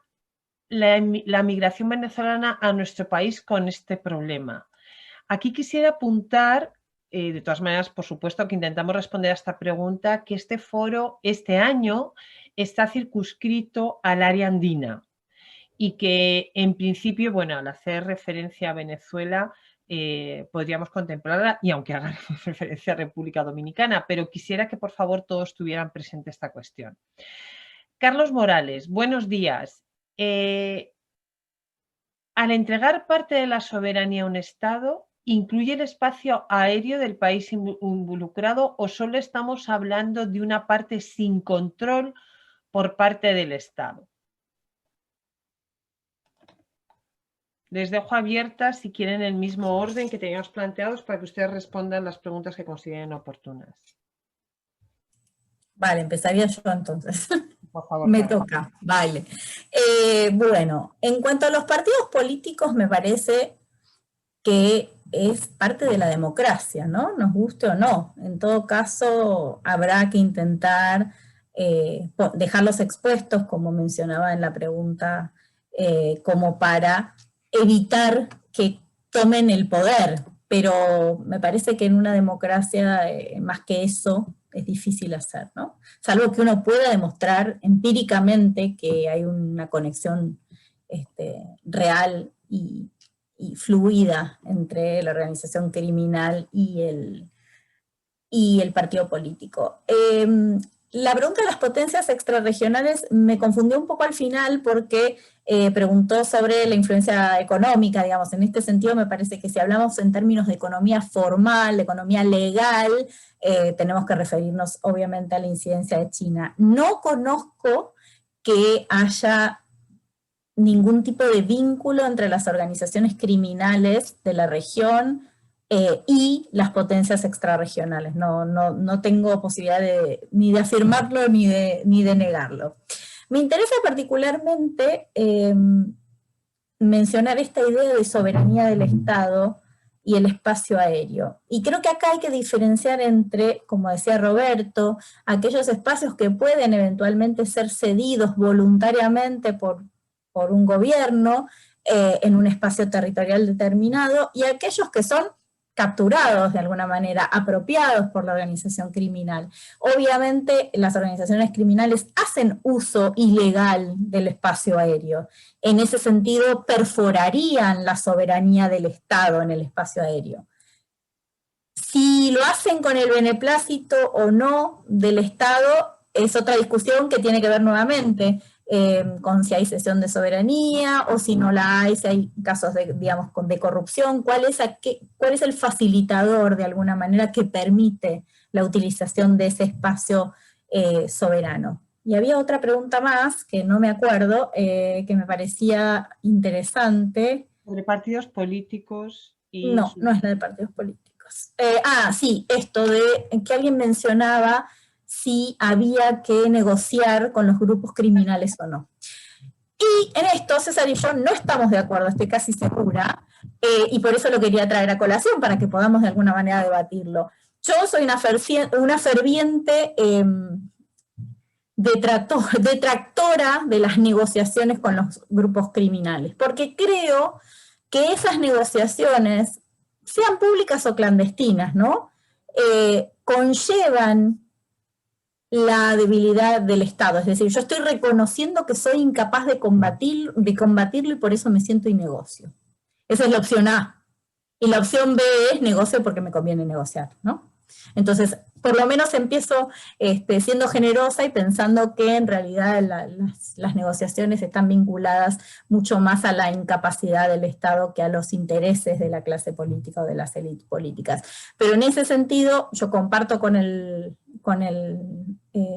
A: la migración venezolana a nuestro país con este problema. Aquí quisiera apuntar, de todas maneras, por supuesto que intentamos responder a esta pregunta, que este foro este año está circunscrito al área andina y que en principio, bueno, al hacer referencia a Venezuela, podríamos contemplarla, y aunque haga referencia a República Dominicana, pero quisiera que por favor todos tuvieran presente esta cuestión. Carlos Morales, buenos días. Al entregar parte de la soberanía a un Estado, ¿incluye el espacio aéreo del país involucrado o solo estamos hablando de una parte sin control por parte del Estado? Les dejo abiertas, si quieren, el mismo orden que teníamos planteados para que ustedes respondan las preguntas que consideren oportunas.
C: Vale, empezaría yo entonces.
A: Por favor,
C: me toca, vale. Bueno, en cuanto a los partidos políticos, me parece que es parte de la democracia, ¿no? Nos guste o no. En todo caso, habrá que intentar dejarlos expuestos, como mencionaba en la pregunta, como para evitar que tomen el poder. Pero me parece que en una democracia, más que eso, es difícil hacer, ¿no? Salvo que uno pueda demostrar empíricamente que hay una conexión real y fluida entre la organización criminal y el partido político. La pregunta de las potencias extrarregionales me confundió un poco al final porque preguntó sobre la influencia económica, digamos. En este sentido me parece que si hablamos en términos de economía formal, de economía legal, tenemos que referirnos obviamente a la incidencia de China. No conozco que haya ningún tipo de vínculo entre las organizaciones criminales de la región y las potencias extrarregionales. No tengo posibilidad ni de afirmarlo ni de negarlo. Me interesa particularmente mencionar esta idea de soberanía del Estado y el espacio aéreo. Y creo que acá hay que diferenciar entre, como decía Roberto, aquellos espacios que pueden eventualmente ser cedidos voluntariamente por un gobierno en un espacio territorial determinado, y aquellos que son capturados de alguna manera, apropiados por la organización criminal. Obviamente las organizaciones criminales hacen uso ilegal del espacio aéreo. En ese sentido, perforarían la soberanía del Estado en el espacio aéreo. Si lo hacen con el beneplácito o no del Estado, es otra discusión que tiene que ver nuevamente con si hay cesión de soberanía o si no la hay, si hay casos de, digamos, de corrupción, cuál es el facilitador de alguna manera que permite la utilización de ese espacio soberano. Y había otra pregunta más, que no me acuerdo, que me parecía interesante.
A: ¿Sobre partidos políticos?
C: No, no es la de partidos políticos. Sí, esto de que alguien mencionaba si había que negociar con los grupos criminales o no. Y en esto César y yo no estamos de acuerdo, estoy casi segura, y por eso lo quería traer a colación, para que podamos de alguna manera debatirlo. Yo soy una ferviente detractora de las negociaciones con los grupos criminales, porque creo que esas negociaciones, sean públicas o clandestinas, ¿no? Conllevan la debilidad del Estado, es decir, yo estoy reconociendo que soy incapaz de combatirlo y por eso me siento innegocio. Esa es la opción A. Y la opción B es negocio porque me conviene negociar, ¿no? Entonces, por lo menos empiezo siendo generosa y pensando que en realidad las negociaciones están vinculadas mucho más a la incapacidad del Estado que a los intereses de la clase política o de las élites políticas. Pero en ese sentido, yo comparto con el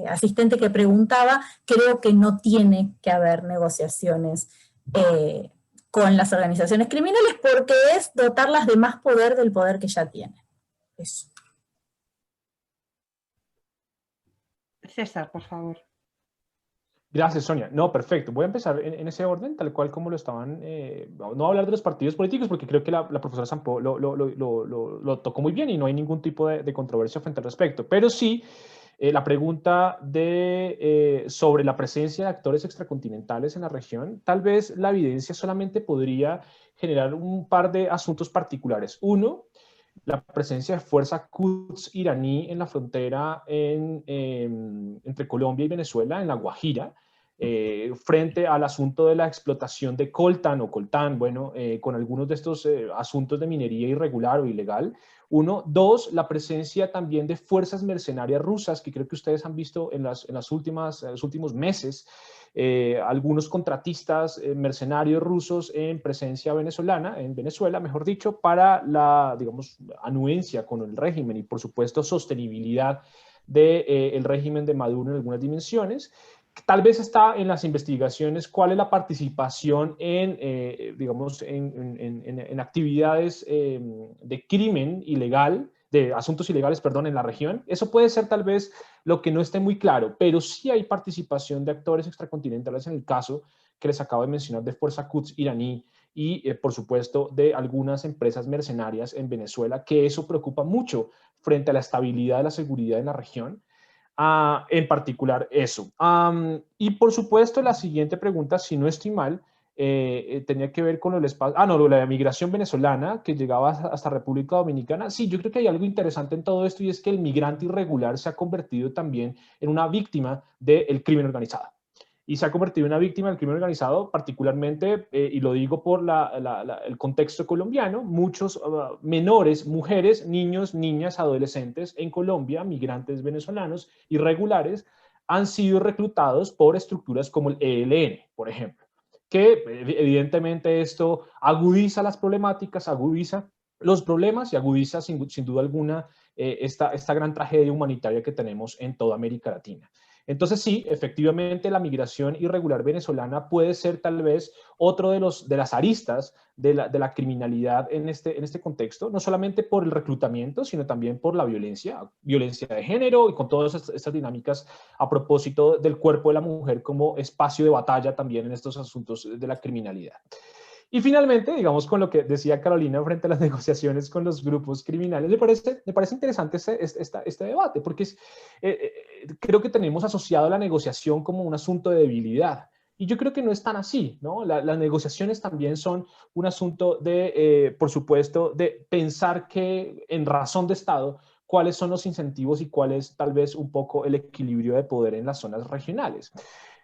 C: asistente que preguntaba, creo que no tiene que haber negociaciones con las organizaciones criminales porque es dotarlas de más poder del poder que ya tienen. Eso.
A: César, por favor.
E: Gracias, Sonia. No, perfecto. Voy a empezar en ese orden, tal cual como lo estaban. No voy a hablar de los partidos políticos porque creo que la profesora Sampo lo tocó muy bien y no hay ningún tipo de controversia frente al respecto. Pero sí, la pregunta sobre la presencia de actores extracontinentales en la región, tal vez la evidencia solamente podría generar un par de asuntos particulares. Uno, la presencia de fuerza Quds iraní en la frontera entre Colombia y Venezuela, en La Guajira, frente al asunto de la explotación de coltán o coltán, bueno, con algunos de estos asuntos de minería irregular o ilegal. Uno. Dos, la presencia también de fuerzas mercenarias rusas, que creo que ustedes han visto en los últimos meses, algunos contratistas mercenarios rusos en presencia venezolana, en Venezuela, mejor dicho, para la, digamos, anuencia con el régimen y, por supuesto, sostenibilidad del régimen de Maduro en algunas dimensiones. Tal vez está en las investigaciones cuál es la participación digamos, en actividades de crimen ilegal, de asuntos ilegales, perdón, en la región. Eso puede ser tal vez lo que no esté muy claro, pero sí hay participación de actores extracontinentales en el caso que les acabo de mencionar de Fuerza Quds iraní y, por supuesto, de algunas empresas mercenarias en Venezuela, que eso preocupa mucho frente a la estabilidad de la seguridad en la región. En particular eso. Y por supuesto la siguiente pregunta, si no estoy mal, tenía que ver con el espacio, la migración venezolana que llegaba hasta República Dominicana. Sí, yo creo que hay algo interesante en todo esto y es que el migrante irregular se ha convertido también en una víctima del crimen organizado. Y se ha convertido en una víctima del crimen organizado, particularmente, y lo digo por el contexto colombiano, muchos menores, mujeres, niños, niñas, adolescentes en Colombia, migrantes venezolanos irregulares, han sido reclutados por estructuras como el ELN, por ejemplo, que evidentemente esto agudiza las problemáticas, agudiza los problemas y agudiza sin duda alguna esta gran tragedia humanitaria que tenemos en toda América Latina. Entonces sí, efectivamente la migración irregular venezolana puede ser tal vez otro de las aristas de la criminalidad en este contexto, no solamente por el reclutamiento, sino también por la violencia de género y con todas estas dinámicas a propósito del cuerpo de la mujer como espacio de batalla también en estos asuntos de la criminalidad. Y finalmente, digamos, con lo que decía Carolina frente a las negociaciones con los grupos criminales, me parece interesante este debate, porque creo que tenemos asociado la negociación como un asunto de debilidad. Y yo creo que no es tan así, ¿no? Las negociaciones también son un asunto de, por supuesto, de pensar que en razón de Estado, cuáles son los incentivos y cuál es tal vez un poco el equilibrio de poder en las zonas regionales.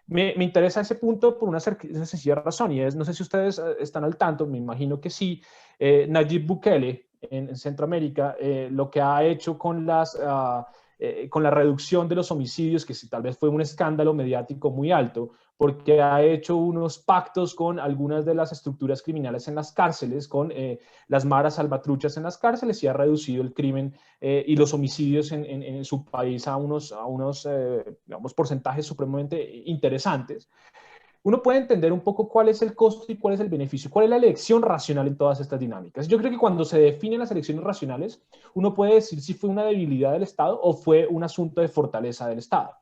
E: Me interesa ese punto por una sencilla razón, y es, no sé si ustedes están al tanto, me imagino que sí, Nayib Bukele en Centroamérica, lo que ha hecho con con la reducción de los homicidios, que sí, tal vez fue un escándalo mediático muy alto, porque ha hecho unos pactos con algunas de las estructuras criminales en las cárceles, con las maras salvatruchas en las cárceles, y ha reducido el crimen y los homicidios en su país a unos digamos, porcentajes supremamente interesantes. Uno puede entender un poco cuál es el costo y cuál es el beneficio, cuál es la elección racional en todas estas dinámicas. Yo creo que cuando se definen las elecciones racionales, uno puede decir si fue una debilidad del Estado o fue un asunto de fortaleza del Estado.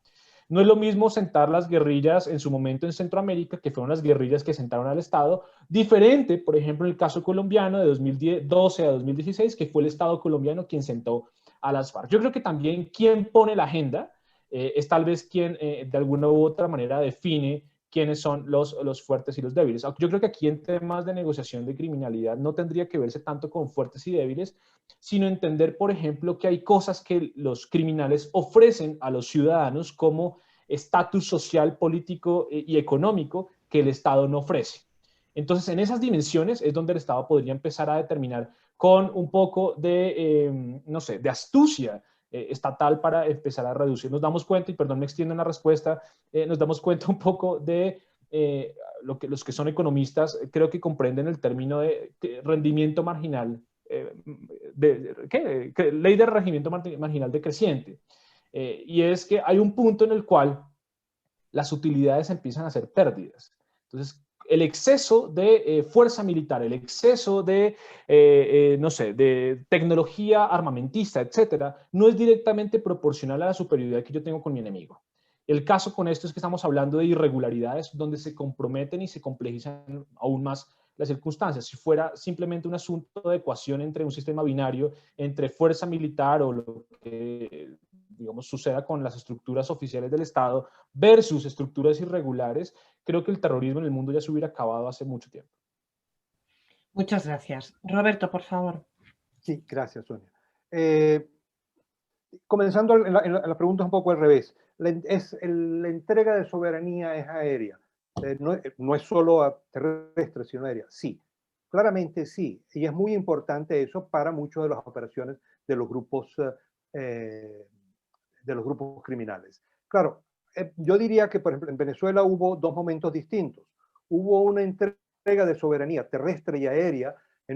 E: No es lo mismo sentar las guerrillas en su momento en Centroamérica, que fueron las guerrillas que sentaron al Estado, diferente, por ejemplo, en el caso colombiano de 2012 a 2016, que fue el Estado colombiano quien sentó a las FARC. Yo creo que también quien pone la agenda es tal vez quien de alguna u otra manera define quiénes son los fuertes y los débiles. Yo creo que aquí en temas de negociación de criminalidad no tendría que verse tanto con fuertes y débiles, sino entender, por ejemplo, que hay cosas que los criminales ofrecen a los ciudadanos como estatus social, político y económico que el Estado no ofrece. Entonces, en esas dimensiones es donde el Estado podría empezar a determinar con un poco de, no sé, de astucia estatal para empezar a reducir. Nos damos cuenta, y perdón me extiendo en la respuesta, nos damos cuenta un poco de los que son economistas, creo que comprenden el término de rendimiento marginal, ley de rendimiento marginal decreciente. Y es que hay un punto en el cual las utilidades empiezan a ser pérdidas. Entonces, el exceso de fuerza militar, el exceso de, no sé, de tecnología armamentista, etcétera, no es directamente proporcional a la superioridad que yo tengo con mi enemigo. El caso con esto es que estamos hablando de irregularidades donde se comprometen y se complejizan aún más las circunstancias. Si fuera simplemente un asunto de ecuación entre un sistema binario, entre fuerza militar o lo que, digamos, suceda con las estructuras oficiales del Estado versus estructuras irregulares, creo que el terrorismo en el mundo ya se hubiera acabado hace mucho tiempo.
A: Muchas gracias. Roberto, por favor.
D: Sí, gracias, Sonia. Comenzando en la pregunta un poco al revés. La entrega de soberanía es aérea. No es solo terrestre, sino aérea. Sí, claramente sí. Y es muy importante eso para muchas de las operaciones de los grupos criminales. Claro, yo diría que, por ejemplo, en Venezuela hubo dos momentos distintos. Hubo una entrega de soberanía terrestre y aérea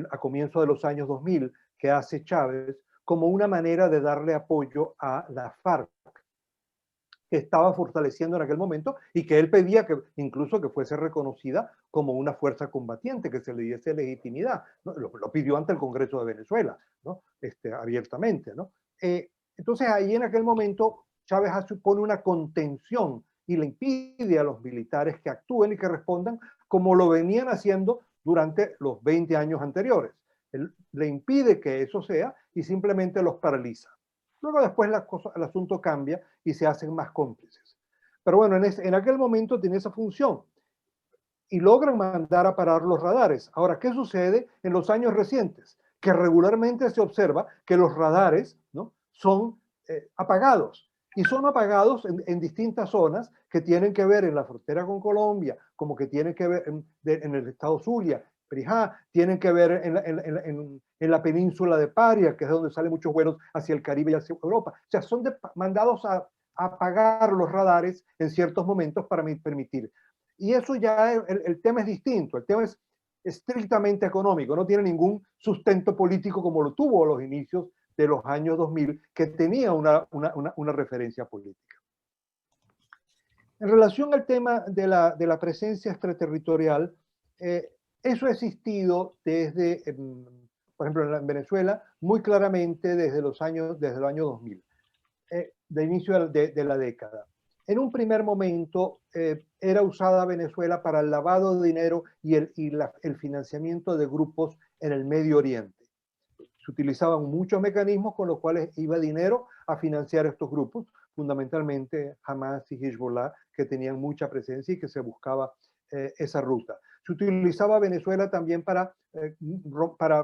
D: a comienzos de los años 2000 que hace Chávez como una manera de darle apoyo a la FARC, que estaba fortaleciendo en aquel momento y que él pedía que incluso que fuese reconocida como una fuerza combatiente, que se le diese legitimidad, ¿no? Lo pidió ante el Congreso de Venezuela, ¿no? Abiertamente, ¿no? Entonces ahí en aquel momento Chávez pone una contención y le impide a los militares que actúen y que respondan como lo venían haciendo durante los 20 años anteriores. Él le impide que eso sea y simplemente los paraliza. Luego después el asunto cambia y se hacen más cómplices. Pero bueno, en aquel momento tiene esa función y logran mandar a parar los radares. Ahora, ¿qué sucede en los años recientes? Que regularmente se observa que los radares, ¿no?, son apagados. Y son apagados en distintas zonas que tienen que ver en la frontera con Colombia, como que tienen que ver en el estado Zulia, Perijá, tienen que ver en la península de Paria, que es donde salen muchos vuelos hacia el Caribe y hacia Europa. O sea, son mandados a apagar los radares en ciertos momentos para permitir. Y eso ya, el tema es distinto, el tema es estrictamente económico, no tiene ningún sustento político como lo tuvo a los inicios de los años 2000, que tenía una referencia política. En relación al tema de la presencia extraterritorial, eso ha existido desde, por ejemplo, en Venezuela, muy claramente desde el año 2000, de inicio de la década. En un primer momento era usada Venezuela para el lavado de dinero y el financiamiento de grupos en el Medio Oriente. Se utilizaban muchos mecanismos con los cuales iba dinero a financiar estos grupos, fundamentalmente Hamas y Hezbollah, que tenían mucha presencia y que se buscaba esa ruta. Se utilizaba Venezuela también para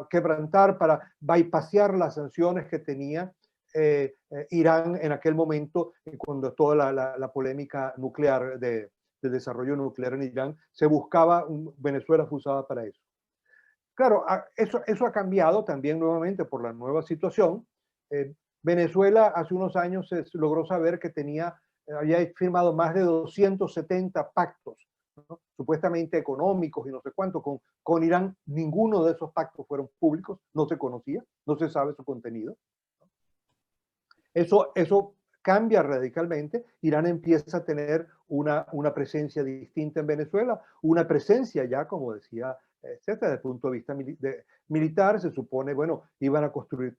D: quebrantar, para bypassear las sanciones que tenía Irán en aquel momento, cuando toda la polémica nuclear del desarrollo nuclear en Irán, se buscaba, Venezuela fue usada para eso. Claro, eso ha cambiado también nuevamente por la nueva situación. Venezuela hace unos años se logró saber que había firmado más de 270 pactos, ¿no?, supuestamente económicos y no sé cuánto, con Irán. Ninguno de esos pactos fueron públicos, no se conocía, no se sabe su contenido. Eso cambia radicalmente. Irán empieza a tener una presencia distinta en Venezuela, una presencia ya, como decía, desde el punto de vista militar. Se supone, bueno, iban a construir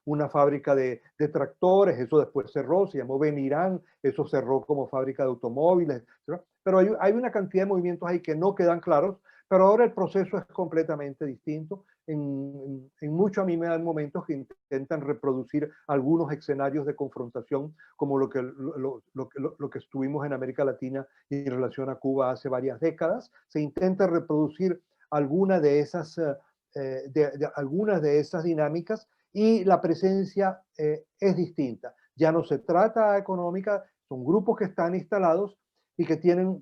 D: una fábrica de tractores, eso después cerró, se llamó Benirán, eso cerró como fábrica de automóviles, ¿no? Pero hay una cantidad de movimientos ahí que no quedan claros, pero ahora el proceso es completamente distinto. En mucho a mí me dan momentos que intentan reproducir algunos escenarios de confrontación, como lo que estuvimos en América Latina en relación a Cuba hace varias décadas. Se intenta reproducir algunas de esas dinámicas, y la presencia es distinta. Ya no se trata económica, son grupos que están instalados y que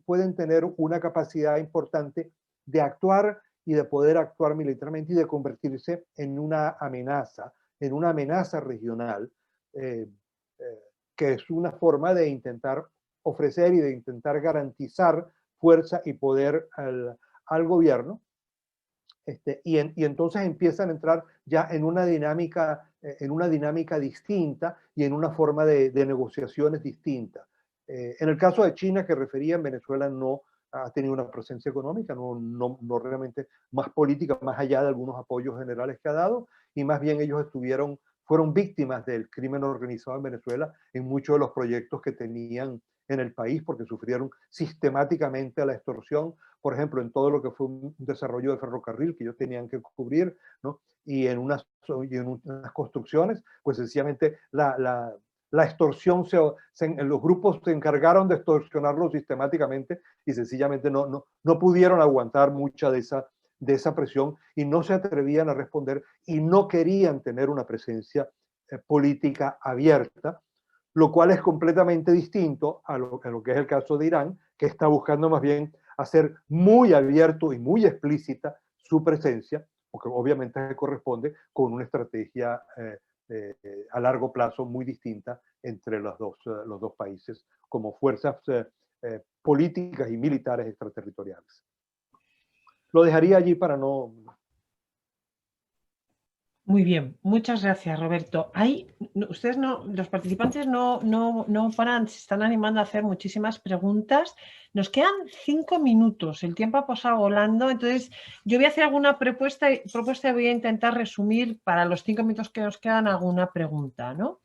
D: pueden tener una capacidad importante de actuar y de poder actuar militarmente y de convertirse en una amenaza regional, que es una forma de intentar ofrecer y de intentar garantizar fuerza y poder al gobierno. Y entonces empiezan a entrar ya en una dinámica distinta y en una forma de negociaciones distinta. En el caso de China, que refería, en Venezuela no ha tenido una presencia económica, no realmente más política, más allá de algunos apoyos generales que ha dado, y más bien ellos fueron víctimas del crimen organizado en Venezuela en muchos de los proyectos que tenían en el país, porque sufrieron sistemáticamente a la extorsión, por ejemplo, en todo lo que fue un desarrollo de ferrocarril que ellos tenían que cubrir, ¿no? Y en unas construcciones, pues sencillamente la extorsión, los grupos se encargaron de extorsionarlo sistemáticamente y sencillamente no pudieron aguantar mucha de esa presión y no se atrevían a responder y no querían tener una presencia política abierta, lo cual es completamente distinto a lo que es el caso de Irán, que está buscando más bien hacer muy abierto y muy explícita su presencia, porque obviamente corresponde con una estrategia a largo plazo muy distinta entre los dos países como fuerzas políticas y militares extraterritoriales. Lo dejaría allí para no...
A: Muy bien, muchas gracias, Roberto. Ustedes los participantes no paran, se están animando a hacer muchísimas preguntas. Nos quedan 5 minutos, el tiempo ha pasado volando, entonces yo voy a hacer alguna propuesta y voy a intentar resumir para los 5 minutos que nos quedan alguna pregunta, ¿no?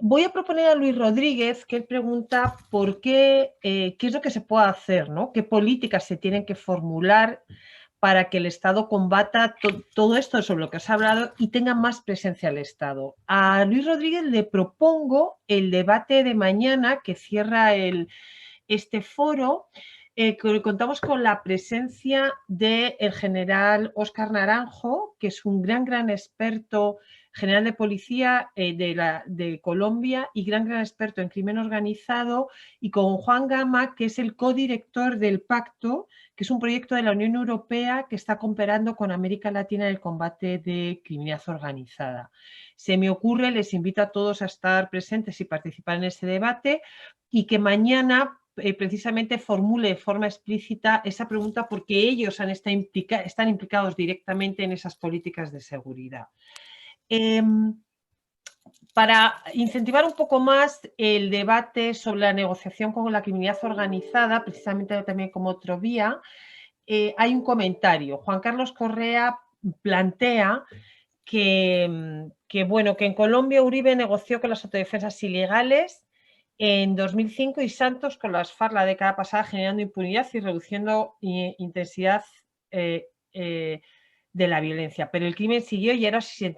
A: Voy a proponer a Luis Rodríguez que él pregunta por qué es lo que se puede hacer, ¿no? ¿Qué políticas se tienen que formular para que el Estado combata todo esto sobre lo que has hablado y tenga más presencia el Estado? A Luis Rodríguez le propongo el debate de mañana que cierra este foro. Contamos con la presencia del general Óscar Naranjo, que es un gran experto general de policía de Colombia y gran experto en crimen organizado, y con Juan Gama, que es el codirector del Pacto, que es un proyecto de la Unión Europea que está cooperando con América Latina en el combate de criminalidad organizada. Se me ocurre, les invito a todos a estar presentes y participar en este debate, y que mañana precisamente formule de forma explícita esa pregunta, porque ellos están implicados directamente en esas políticas de seguridad. Para incentivar un poco más el debate sobre la negociación con la criminalidad organizada, precisamente también como otro vía, hay un comentario. Juan Carlos Correa plantea que en Colombia Uribe negoció con las autodefensas ilegales en 2005 y Santos con las FARC la década pasada, generando impunidad y reduciendo intensidad de la violencia, pero el crimen siguió y ahora se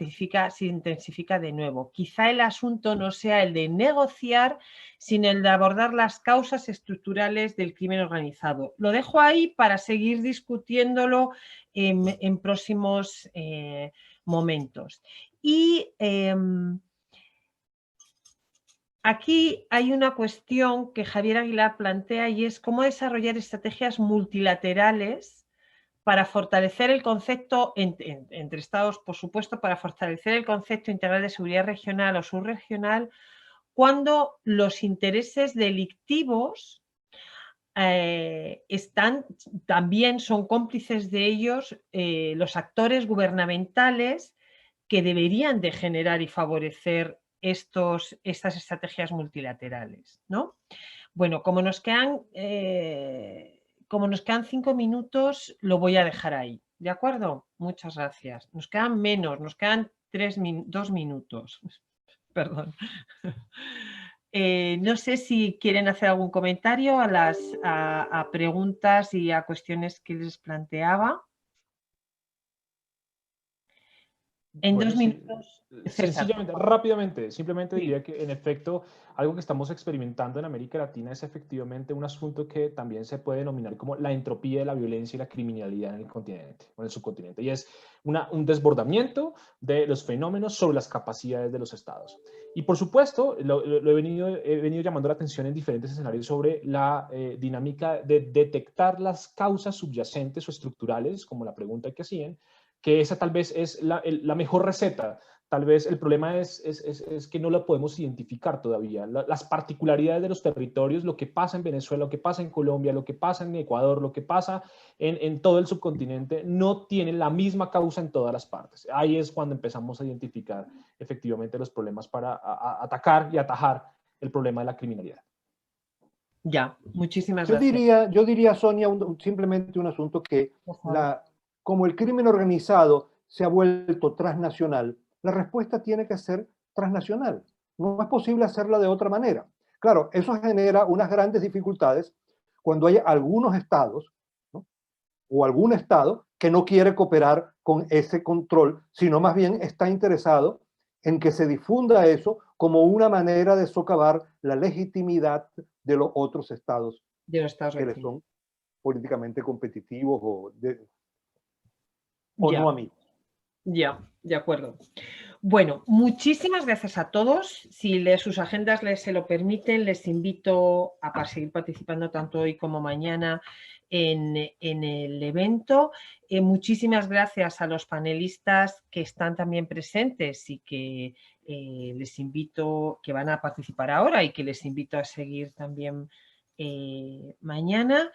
A: intensifica de nuevo. Quizá el asunto no sea el de negociar, sino el de abordar las causas estructurales del crimen organizado. Lo dejo ahí para seguir discutiéndolo en próximos momentos. Y aquí hay una cuestión que Javier Aguilar plantea y es cómo desarrollar estrategias multilaterales para fortalecer el concepto, entre Estados, por supuesto, para fortalecer el concepto integral de seguridad regional o subregional, cuando los intereses delictivos también son cómplices de ellos los actores gubernamentales que deberían de generar y favorecer estas estrategias multilaterales, ¿no? Bueno, como nos quedan 5 minutos, lo voy a dejar ahí, ¿de acuerdo? Muchas gracias. Nos quedan menos, nos quedan 2 minutos. Perdón. No sé si quieren hacer algún comentario a preguntas y a cuestiones que les planteaba. En
E: Bueno,
A: 2 minutos.
E: Sencillamente, rápidamente, simplemente diría que en efecto algo que estamos experimentando en América Latina es efectivamente un asunto que también se puede denominar como la entropía de la violencia y la criminalidad en el continente, o en el subcontinente, y es un desbordamiento de los fenómenos sobre las capacidades de los estados. Y por supuesto, he venido llamando la atención en diferentes escenarios sobre la dinámica de detectar las causas subyacentes o estructurales, como la pregunta que hacían, que esa tal vez es la mejor receta. Tal vez el problema es que no la podemos identificar todavía. Las particularidades de los territorios, lo que pasa en Venezuela, lo que pasa en Colombia, lo que pasa en Ecuador, lo que pasa en todo el subcontinente, no tienen la misma causa en todas las partes. Ahí es cuando empezamos a identificar efectivamente los problemas para atacar y atajar el problema de la criminalidad.
A: Ya, muchísimas gracias.
D: Yo diría, Sonia, simplemente un asunto que como el crimen organizado se ha vuelto transnacional, la respuesta tiene que ser transnacional. No es posible hacerla de otra manera. Claro, eso genera unas grandes dificultades cuando hay algunos estados, ¿no?, o algún estado que no quiere cooperar con ese control, sino más bien está interesado en que se difunda eso como una manera de socavar la legitimidad de los otros estados, que les son políticamente competitivos o no amigos.
A: Ya, de acuerdo. Bueno, muchísimas gracias a todos. Si sus agendas se lo permiten, les invito a seguir participando tanto hoy como mañana en el evento. Muchísimas gracias a los panelistas que están también presentes y que les invito, que van a participar ahora y que les invito a seguir también mañana.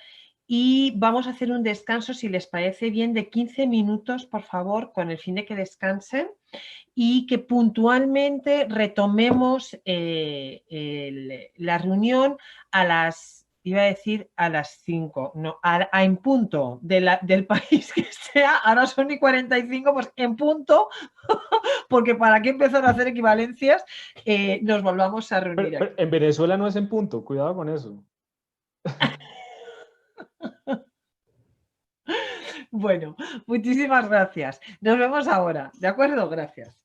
A: Y vamos a hacer un descanso, si les parece bien, de 15 minutos, por favor, con el fin de que descansen y que puntualmente retomemos la reunión a las, iba a decir a las 5, no, en punto del país que sea, ahora son y 45, pues en punto, porque para que empezar a hacer equivalencias, nos volvamos a reunir
E: pero en Venezuela no es en punto, cuidado con eso.
A: Bueno, muchísimas gracias. Nos vemos ahora, ¿de acuerdo? Gracias.